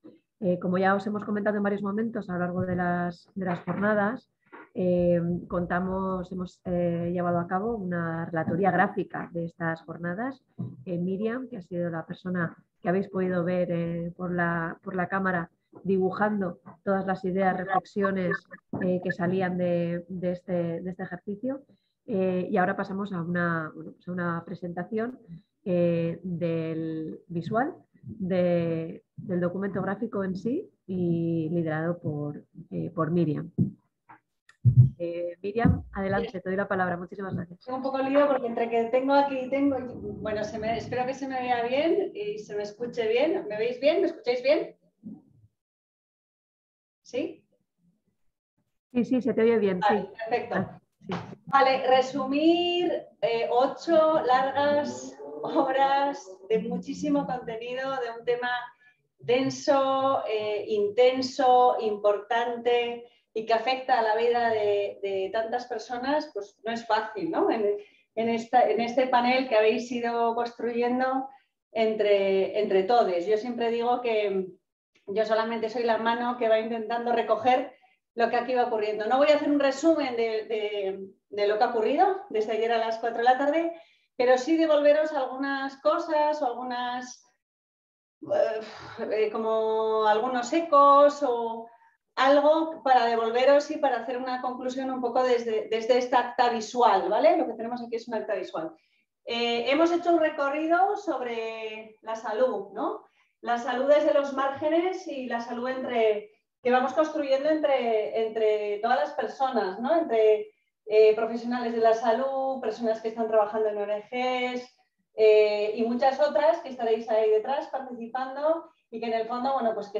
Como ya os hemos comentado en varios momentos a lo largo de las jornadas, hemos llevado a cabo una relatoría gráfica de estas jornadas. Miriam, que ha sido la persona que habéis podido ver por la cámara, dibujando todas las ideas, reflexiones que salían de este ejercicio. Y ahora pasamos a una presentación del visual del documento gráfico en sí, y liderado por Miriam. Miriam, adelante, te doy la palabra. Muchísimas gracias. Tengo un poco lío porque entre que tengo aquí y tengo... Bueno, espero que se me vea bien y se me escuche bien. ¿Me veis bien? ¿Me escucháis bien? ¿Sí? Sí, se te oye bien. Vale, sí. Perfecto. Sí. Vale, resumir 8 largas horas de muchísimo contenido, de un tema denso, intenso, importante y que afecta a la vida de tantas personas, pues no es fácil, ¿no? En este panel que habéis ido construyendo entre todos. Yo siempre digo que yo solamente soy la mano que va intentando recoger lo que aquí va ocurriendo. No voy a hacer un resumen de lo que ha ocurrido desde ayer a las 4 de la tarde, pero sí devolveros algunas cosas o como algunos ecos o algo para devolveros y para hacer una conclusión un poco desde esta acta visual, ¿vale? Lo que tenemos aquí es una acta visual. Hemos hecho un recorrido sobre la salud, ¿no? La salud desde los márgenes y la salud que vamos construyendo entre todas las personas, ¿no? Entre profesionales de la salud, personas que están trabajando en ONGs y muchas otras que estaréis ahí detrás participando y que en el fondo, bueno, pues que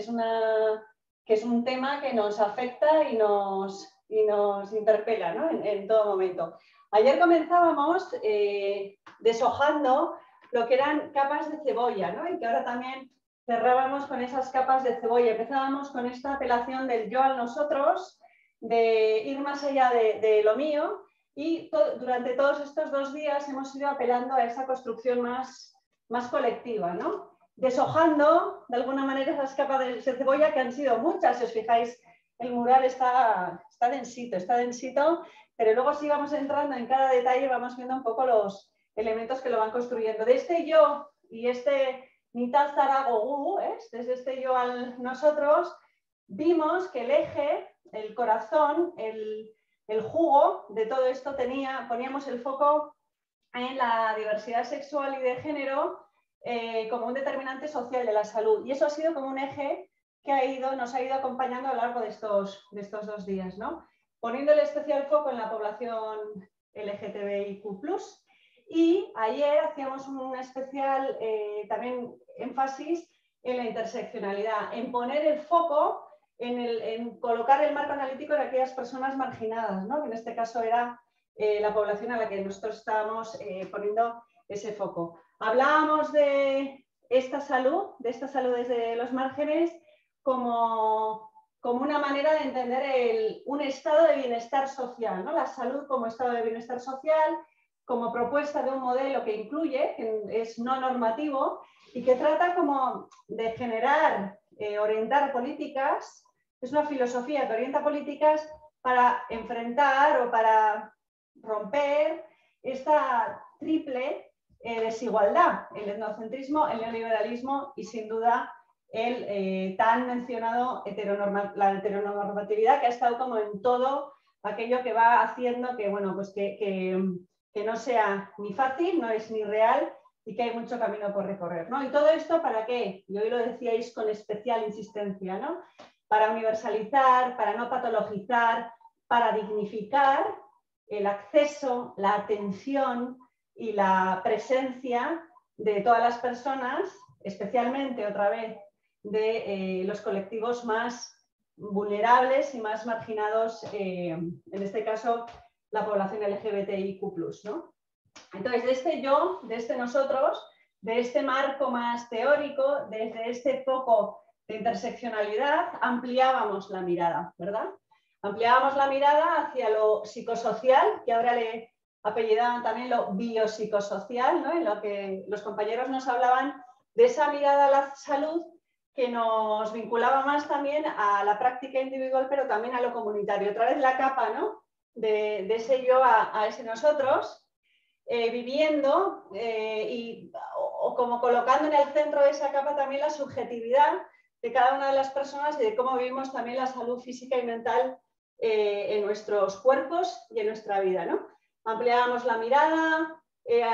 es un tema que nos afecta y nos interpela, ¿no? en todo momento. Ayer comenzábamos deshojando lo que eran capas de cebolla, ¿no? Y que ahora también cerrábamos con esas capas de cebolla. Empezábamos con esta apelación del yo al nosotros, de ir más allá de lo mío, y durante todos estos 2 días hemos ido apelando a esa construcción más colectiva, ¿no? Deshojando de alguna manera esas capas de cebolla que han sido muchas. Si os fijáis, el mural está densito, pero luego si vamos entrando en cada detalle vamos viendo un poco los elementos que lo van construyendo. De este yo y este Nital Zaragogu, desde este yo al nosotros, vimos que el eje, el corazón, el jugo de todo esto poníamos el foco en la diversidad sexual y de género como un determinante social de la salud. Y eso ha sido como un eje que nos ha ido acompañando a lo largo de estos 2 días, ¿no? Poniéndole especial foco en la población LGTBIQ+. Y ayer hacíamos un especial también énfasis en la interseccionalidad, en poner el foco en colocar el marco analítico en aquellas personas marginadas, ¿no? Que en este caso era la población a la que nosotros estábamos poniendo ese foco. Hablábamos de esta salud desde los márgenes como una manera de entender un estado de bienestar social, ¿no? La salud como estado de bienestar social, como propuesta de un modelo que incluye, que es no normativo y que trata como de generar, orientar políticas. Es una filosofía que orienta políticas para enfrentar o para romper esta triple desigualdad, el etnocentrismo, el neoliberalismo y sin duda el tan mencionado la heteronormatividad, que ha estado como en todo aquello que va haciendo que, bueno, pues que no sea ni fácil, no es ni real y que hay mucho camino por recorrer, ¿no? Y todo esto ¿para qué? Y hoy lo decíais con especial insistencia, ¿no? para universalizar, para no patologizar, para dignificar el acceso, la atención y la presencia de todas las personas, especialmente otra vez de los colectivos más vulnerables y más marginados, en este caso la población LGBTIQ+, ¿no? Entonces, de este yo, de este nosotros, de este marco más teórico, desde este foco de interseccionalidad, ampliábamos la mirada, ¿verdad? Ampliábamos la mirada hacia lo psicosocial, que ahora le apellidaban también lo biopsicosocial, ¿no? En lo que los compañeros nos hablaban de esa mirada a la salud que nos vinculaba más también a la práctica individual, pero también a lo comunitario. Otra vez la capa, ¿no? De ese yo a ese nosotros, viviendo o como colocando en el centro de esa capa también la subjetividad de cada una de las personas y de cómo vivimos también la salud física y mental en nuestros cuerpos y en nuestra vida, ¿no? Ampliábamos la mirada,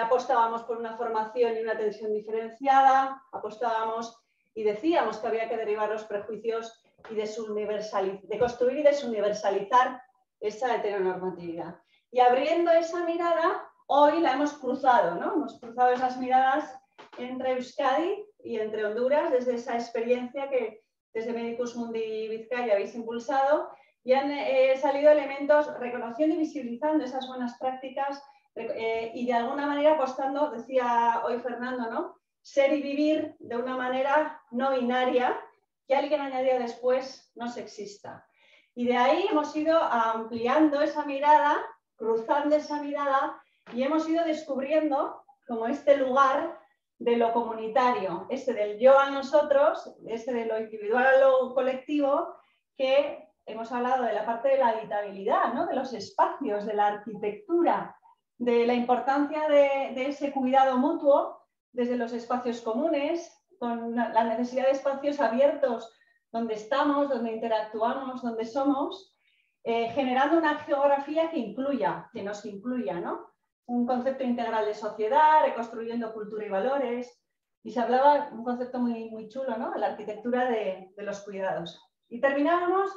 apostábamos por una formación y una atención diferenciada, apostábamos y decíamos que había que derivar los prejuicios y de construir y desuniversalizar esa heteronormatividad. Y abriendo esa mirada, hoy la hemos cruzado, ¿no? Hemos cruzado esas miradas entre Euskadi y entre Honduras, desde esa experiencia que desde Medicus Mundi Vizcaya habéis impulsado, y han salido elementos reconociendo y visibilizando esas buenas prácticas y de alguna manera apostando, decía hoy Fernando, ¿no? Ser y vivir de una manera no binaria, que alguien añadió después, no sexista. Y de ahí hemos ido ampliando esa mirada, cruzando esa mirada, y hemos ido descubriendo como este lugar de lo comunitario, este del yo a nosotros, este de lo individual a lo colectivo, que hemos hablado de la parte de la habitabilidad, ¿no? De los espacios, de la arquitectura, de la importancia de ese cuidado mutuo desde los espacios comunes, con la necesidad de espacios abiertos donde estamos, donde interactuamos, donde somos, generando una geografía que incluya, que nos incluya, ¿no? Un concepto integral de sociedad, reconstruyendo cultura y valores, y se hablaba un concepto muy chulo, ¿no? La arquitectura de los cuidados. Y terminábamos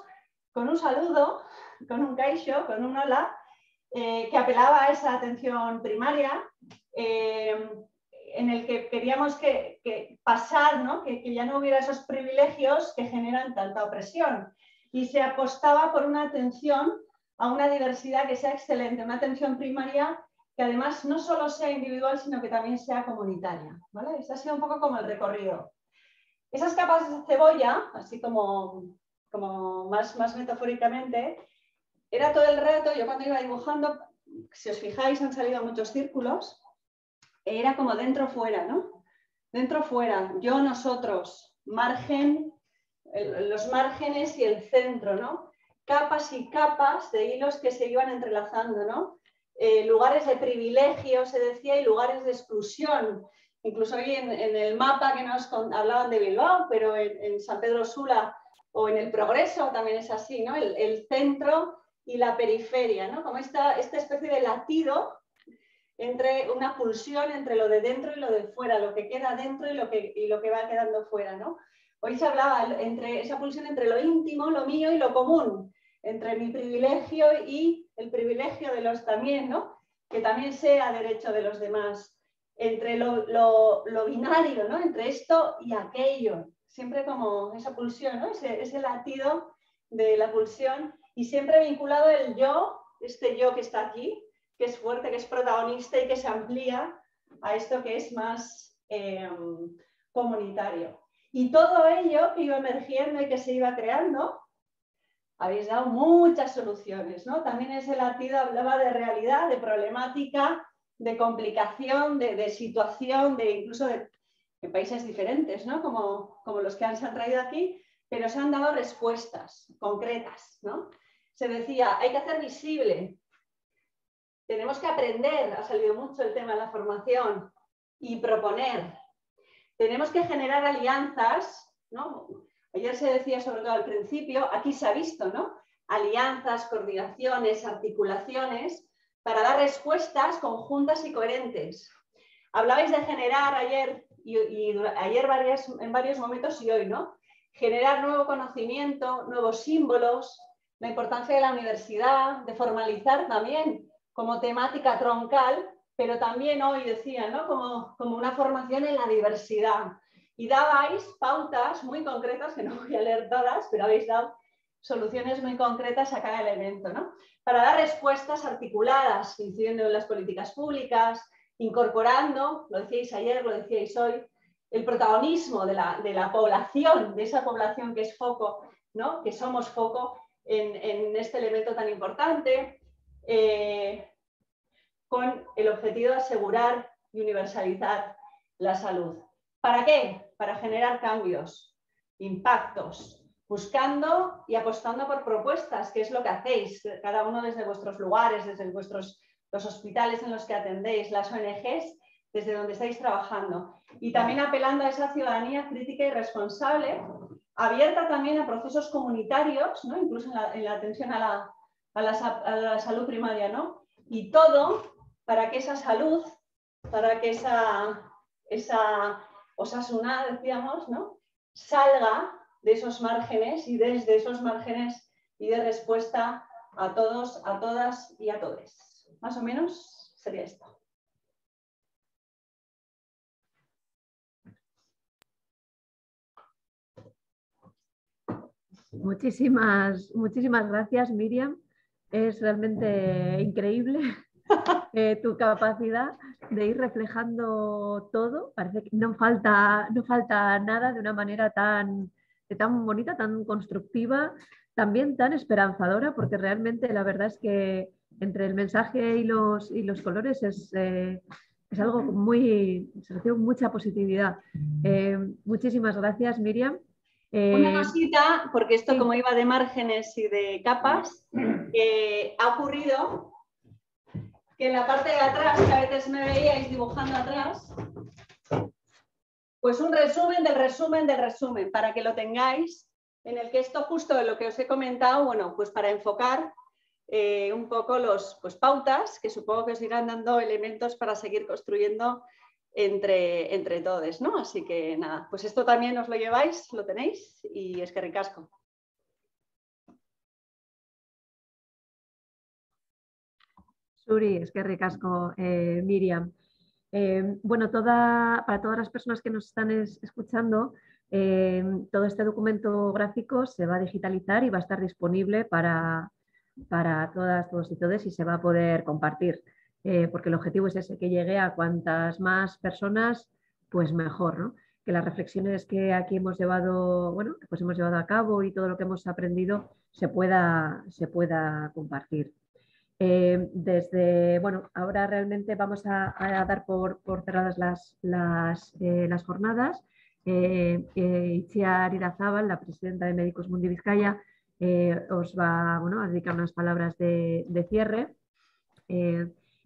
con un saludo, con un kaixo, con un hola, que apelaba a esa atención primaria, en el que queríamos que pasar, ¿no? Que ya no hubiera esos privilegios que generan tanta opresión. Y se apostaba por una atención a una diversidad que sea excelente, una atención primaria que además no solo sea individual, sino que también sea comunitaria, ¿vale? Ese ha sido un poco como el recorrido. Esas capas de cebolla, así como más metafóricamente, era todo el rato, yo cuando iba dibujando, si os fijáis han salido muchos círculos, era como dentro-fuera, ¿no? Dentro-fuera, yo, nosotros, margen, los márgenes y el centro, ¿no? Capas y capas de hilos que se iban entrelazando, ¿no? Lugares de privilegio, se decía, y lugares de exclusión. Incluso hoy en el mapa que nos hablaban de Bilbao, pero en San Pedro Sula o en el Progreso también es así, ¿no? El centro y la periferia, ¿no? Como esta especie de latido entre una pulsión entre lo de dentro y lo de fuera, lo que queda dentro y lo que va quedando fuera, ¿no? Hoy se hablaba entre esa pulsión entre lo íntimo, lo mío y lo común, entre mi privilegio y el privilegio de los también, ¿no? Que también sea derecho de los demás, entre lo binario, ¿no? Entre esto y aquello, siempre como esa pulsión, ¿no? Ese latido de la pulsión y siempre vinculado el yo, este yo que está aquí, que es fuerte, que es protagonista y que se amplía a esto que es más comunitario. Y todo ello que iba emergiendo y que se iba creando, habéis dado muchas soluciones, ¿no? También ese latido hablaba de realidad, de problemática, de complicación, de situación, incluso de países diferentes, ¿no? Como los que se han traído aquí, pero se han dado respuestas concretas, ¿no? Se decía, hay que hacer visible. Tenemos que aprender, ha salido mucho el tema de la formación, y proponer. Tenemos que generar alianzas, ¿no? Ayer se decía sobre todo al principio, aquí se ha visto, ¿no? Alianzas, coordinaciones, articulaciones, para dar respuestas conjuntas y coherentes. Hablabais de generar ayer, ayer en varios momentos y hoy, ¿no? generar nuevo conocimiento, nuevos símbolos, la importancia de la universidad, de formalizar también como temática troncal, pero también hoy decía, ¿no? como una formación en la diversidad. Y dabais pautas muy concretas, que no voy a leer todas, pero habéis dado soluciones muy concretas a cada elemento, ¿no? Para dar respuestas articuladas, incidiendo en las políticas públicas, incorporando, lo decíais ayer, lo decíais hoy, el protagonismo de la población, de esa población que es foco, ¿no? Que somos foco en este elemento tan importante, con el objetivo de asegurar y universalizar la salud. ¿Para qué? Para generar cambios, impactos, buscando y apostando por propuestas, que es lo que hacéis, cada uno desde vuestros lugares, desde los hospitales en los que atendéis, las ONGs, desde donde estáis trabajando. Y también apelando a esa ciudadanía crítica y responsable, abierta también a procesos comunitarios, ¿no? Incluso en la atención a la salud primaria, ¿no? Y todo para que esa salud, para que esa Osasuna, decíamos, ¿no? Salga de esos márgenes y desde esos márgenes y de respuesta a todos, a todas y a todes. Más o menos sería esto. Muchísimas gracias, Miriam. Es realmente increíble tu capacidad de ir reflejando todo. Parece que no falta nada, de una manera tan bonita, tan constructiva, también tan esperanzadora, porque realmente la verdad es que entre el mensaje y los colores es algo muy, se recibe mucha positividad. Muchísimas gracias, Miriam. Una cosita, porque esto sí. Como iba de márgenes y de capas, ha ocurrido que en la parte de atrás, que a veces me veíais dibujando atrás, pues un resumen del resumen del resumen, para que lo tengáis, en el que esto justo de lo que os he comentado, bueno, pues para enfocar un poco los pautas, que supongo que os irán dando elementos para seguir construyendo entre todos, ¿no? Así que nada, pues esto también os lo lleváis, lo tenéis y es que ricasco. Suri, es que ricasco, Miriam. Bueno, para todas las personas que nos están escuchando, todo este documento gráfico se va a digitalizar y va a estar disponible para todas, todos y todes, y se va a poder compartir. Porque el objetivo es ese, que llegue a cuantas más personas, pues mejor, ¿no? Que las reflexiones que aquí hemos llevado, bueno, pues hemos llevado a cabo y todo lo que hemos aprendido se pueda compartir. Bueno, ahora realmente vamos a dar por cerradas las jornadas. Itziar Irazábal, la presidenta de Médicos Mundi Vizcaya, os va a dedicar unas palabras de cierre.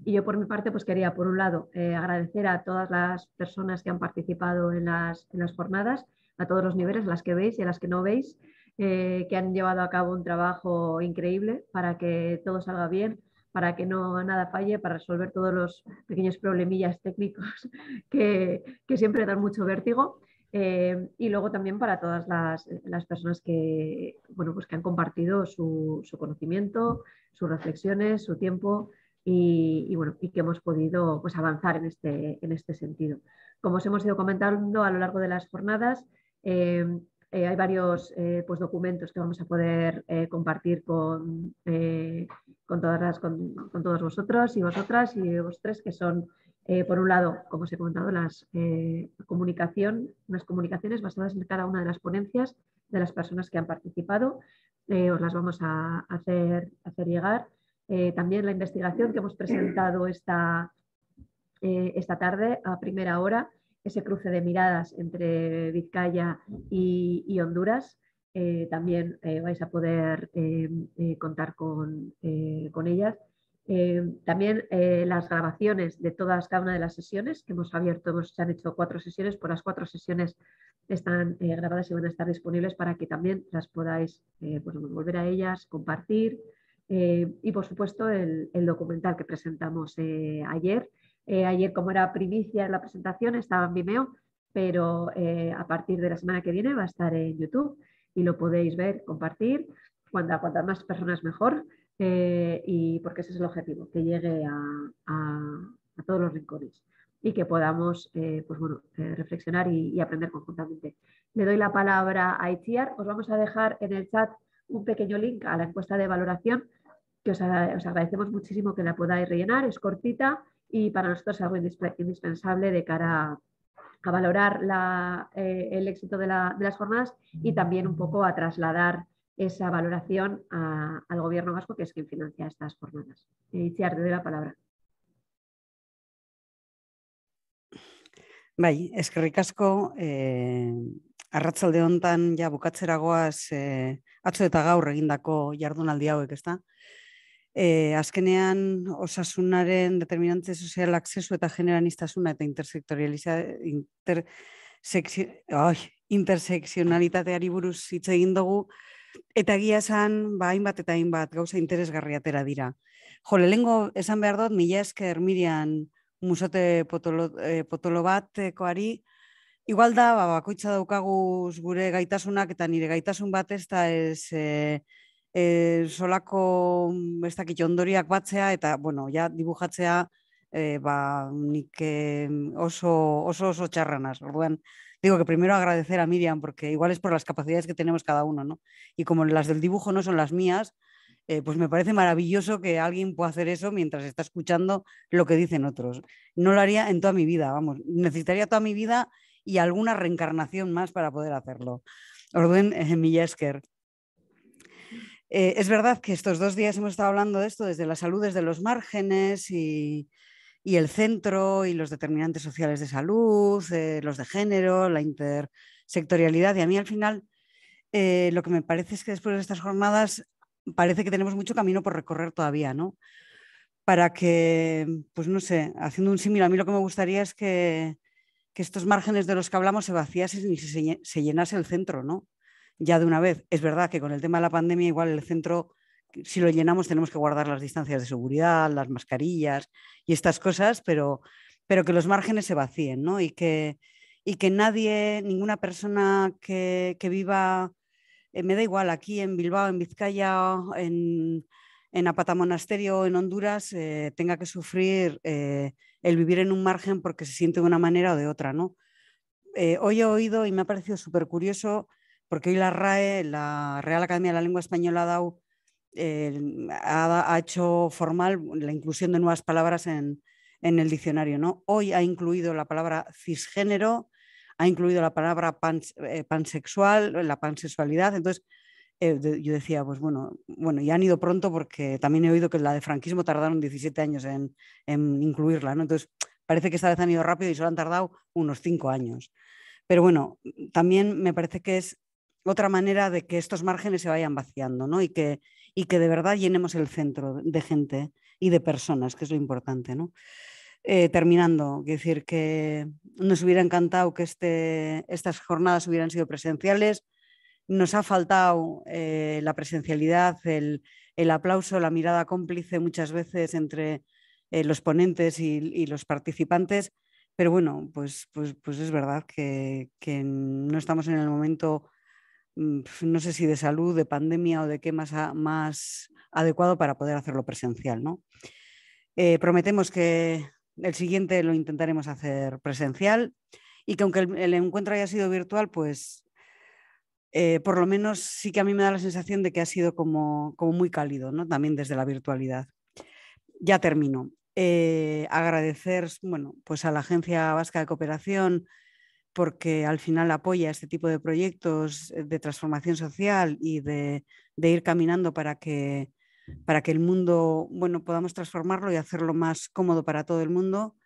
Y yo por mi parte pues quería, por un lado, agradecer a todas las personas que han participado en las jornadas, a todos los niveles, las que veis y a las que no veis, que han llevado a cabo un trabajo increíble para que todo salga bien, para que nada falle, para resolver todos los pequeños problemillas técnicos que siempre dan mucho vértigo. Y luego también para todas las personas que, bueno, pues que han compartido su conocimiento, sus reflexiones, su tiempo y que hemos podido pues, avanzar en este sentido. Como os hemos ido comentando a lo largo de las jornadas, hay varios pues, documentos que vamos a poder compartir con todos vosotros y vosotras y vosotros, que son, por un lado, como os he comentado, unas comunicaciones basadas en cada una de las ponencias de las personas que han participado. Os las vamos a hacer llegar. También la investigación que hemos presentado esta tarde a primera hora, ese cruce de miradas entre Vizcaya y Honduras. También vais a poder contar con ellas. También las grabaciones de cada una de las sesiones que hemos abierto, se han hecho 4 sesiones, por las 4 sesiones están grabadas y van a estar disponibles para que también las podáis pues, volver a ellas, compartir. Y por supuesto el documental que presentamos ayer. Ayer, como era primicia en la presentación, estaba en Vimeo, pero a partir de la semana que viene va a estar en YouTube y lo podéis ver, compartir, cuantas más personas mejor, y porque ese es el objetivo, que llegue a todos los rincones y que podamos reflexionar y aprender conjuntamente. Le doy la palabra a Itziar. Os vamos a dejar en el chat un pequeño link a la encuesta de valoración, que os agradecemos muchísimo que la podáis rellenar, es cortita y para nosotros es algo indispensable de cara a valorar el éxito de las jornadas y también un poco a trasladar esa valoración al gobierno vasco, que es quien financia estas jornadas. Itziar, te doy la palabra. Bai, eskerrik asko, arratsalde hontan ja bukatzera goaz atzo eta gaur egindako jardunaldi hauek, ezta? Azkenean osasunaren determinante sozial akzesu eta generalistasuna eta intersekzionalitateari buruz hitz egin dugu, eta egia esan hainbat eta hainbat gauza interesgarri atera dira. Jo, lehenengo esan behar dut, mila esker Miriam Musote potolo batekoari, igual da, bakoitza daukaguz gure gaitasunak, eta nire gaitasun bat ez da solako ez dakit ondoriak batzea, eta, bueno, ja dibujatzea nik oso txarranaz. Orduan, digo que primero agradecer a Miriam, porque igual es por las capacidades que tenemos cada uno, ¿no? Y como las del dibujo no son las mías, pues me parece maravilloso que alguien pueda hacer eso mientras está escuchando lo que dicen otros. No lo haría en toda mi vida, vamos, necesitaría toda mi vida y alguna reencarnación más para poder hacerlo. Orduan, mila esker. Es verdad que estos 2 días hemos estado hablando de esto desde la salud, desde los márgenes y el centro y los determinantes sociales de salud, los de género, la intersectorialidad, y a mí al final lo que me parece es que después de estas jornadas parece que tenemos mucho camino por recorrer todavía, ¿no? Para que, pues no sé, haciendo un símil, a mí lo que me gustaría es que estos márgenes de los que hablamos se vaciasen y se llenase el centro, ¿no? Ya de una vez. Es verdad que con el tema de la pandemia igual el centro, si lo llenamos tenemos que guardar las distancias de seguridad, las mascarillas y estas cosas, pero que los márgenes se vacíen, ¿no? Y que nadie, ninguna persona que viva, me da igual, aquí en Bilbao, en Vizcaya, en Apatamonasterio, en Honduras, tenga que sufrir el vivir en un margen porque se siente de una manera o de otra, ¿no? Hoy he oído y me ha parecido súper curioso, porque hoy la RAE, la Real Academia de la Lengua Española, ha hecho formal la inclusión de nuevas palabras en el diccionario, ¿no? Hoy ha incluido la palabra cisgénero, ha incluido la palabra pansexual, la pansexualidad. Entonces, yo decía, pues bueno, y han ido pronto porque también he oído que la de franquismo tardaron 17 años en incluirla, ¿no? Entonces, parece que esta vez han ido rápido y solo han tardado unos 5 años. Pero bueno, también me parece que es otra manera de que estos márgenes se vayan vaciando, ¿no? Y que de verdad llenemos el centro de gente y de personas, que es lo importante, ¿no? Terminando, quiero decir que nos hubiera encantado que estas jornadas hubieran sido presenciales. Nos ha faltado la presencialidad, el aplauso, la mirada cómplice muchas veces entre los ponentes y los participantes, pero bueno, pues es verdad que no estamos en el momento, no sé si de salud, de pandemia o de qué más adecuado para poder hacerlo presencial, ¿no? Prometemos que el siguiente lo intentaremos hacer presencial y que aunque el encuentro haya sido virtual, pues por lo menos sí que a mí me da la sensación de que ha sido como muy cálido, ¿no? También desde la virtualidad. Ya termino. Agradecer, bueno, pues a la Agencia Vasca de Cooperación, porque al final apoya este tipo de proyectos de transformación social y de ir caminando para que el mundo, bueno, podamos transformarlo y hacerlo más cómodo para todo el mundo.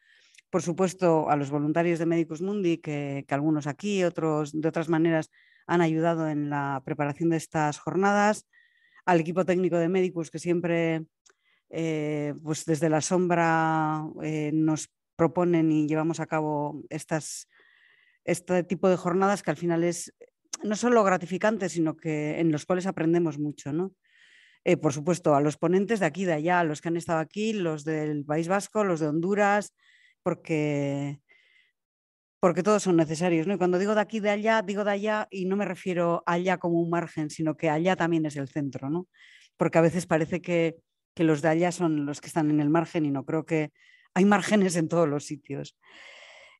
Por supuesto, a los voluntarios de Medicus Mundi, que algunos aquí, otros de otras maneras han ayudado en la preparación de estas jornadas, al equipo técnico de Medicus, que siempre pues desde la sombra nos proponen y llevamos a cabo este tipo de jornadas que al final es no solo gratificante, sino que en los cuales aprendemos mucho, ¿no? Por supuesto, a los ponentes de aquí y de allá, a los que han estado aquí, los del País Vasco, los de Honduras, porque porque todos son necesarios, ¿no? Y cuando digo de aquí, de allá, digo de allá y no me refiero a allá como un margen, sino que allá también es el centro, ¿no? Porque a veces parece que los de allá son los que están en el margen y no, creo que hay márgenes en todos los sitios.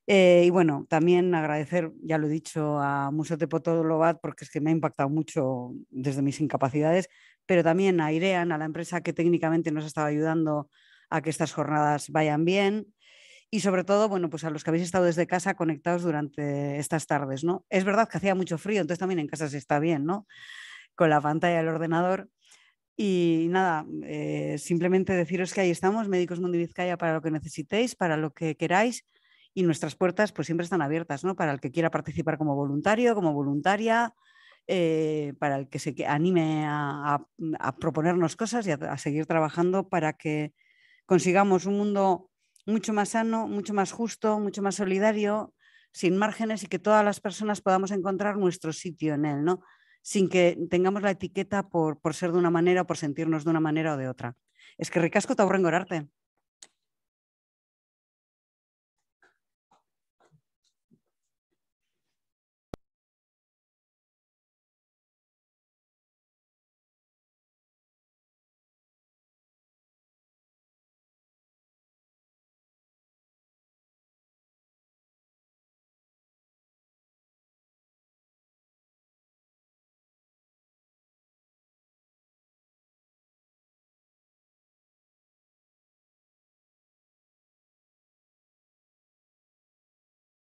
Y bueno, también agradecer, ya lo he dicho, a Museo Tepotolobat porque es que me ha impactado mucho desde mis incapacidades, pero también a Irean, a la empresa que técnicamente nos ha estado ayudando a que estas jornadas vayan bien. Y sobre todo, bueno, pues a los que habéis estado desde casa conectados durante estas tardes, ¿no? Es verdad que hacía mucho frío, entonces también en casa se está bien, ¿no? Con la pantalla del ordenador. Y nada, simplemente deciros que ahí estamos, Médicos Mundi Vizcaya, para lo que necesitéis, para lo que queráis, y nuestras puertas pues siempre están abiertas, ¿no? Para el que quiera participar como voluntario, como voluntaria, para el que se anime a proponernos cosas y a seguir trabajando para que consigamos un mundo mucho más sano, mucho más justo, mucho más solidario, sin márgenes y que todas las personas podamos encontrar nuestro sitio en él, ¿no? Sin que tengamos la etiqueta por ser de una manera o por sentirnos de una manera o de otra. Es que ricasco eta hurrengo arte.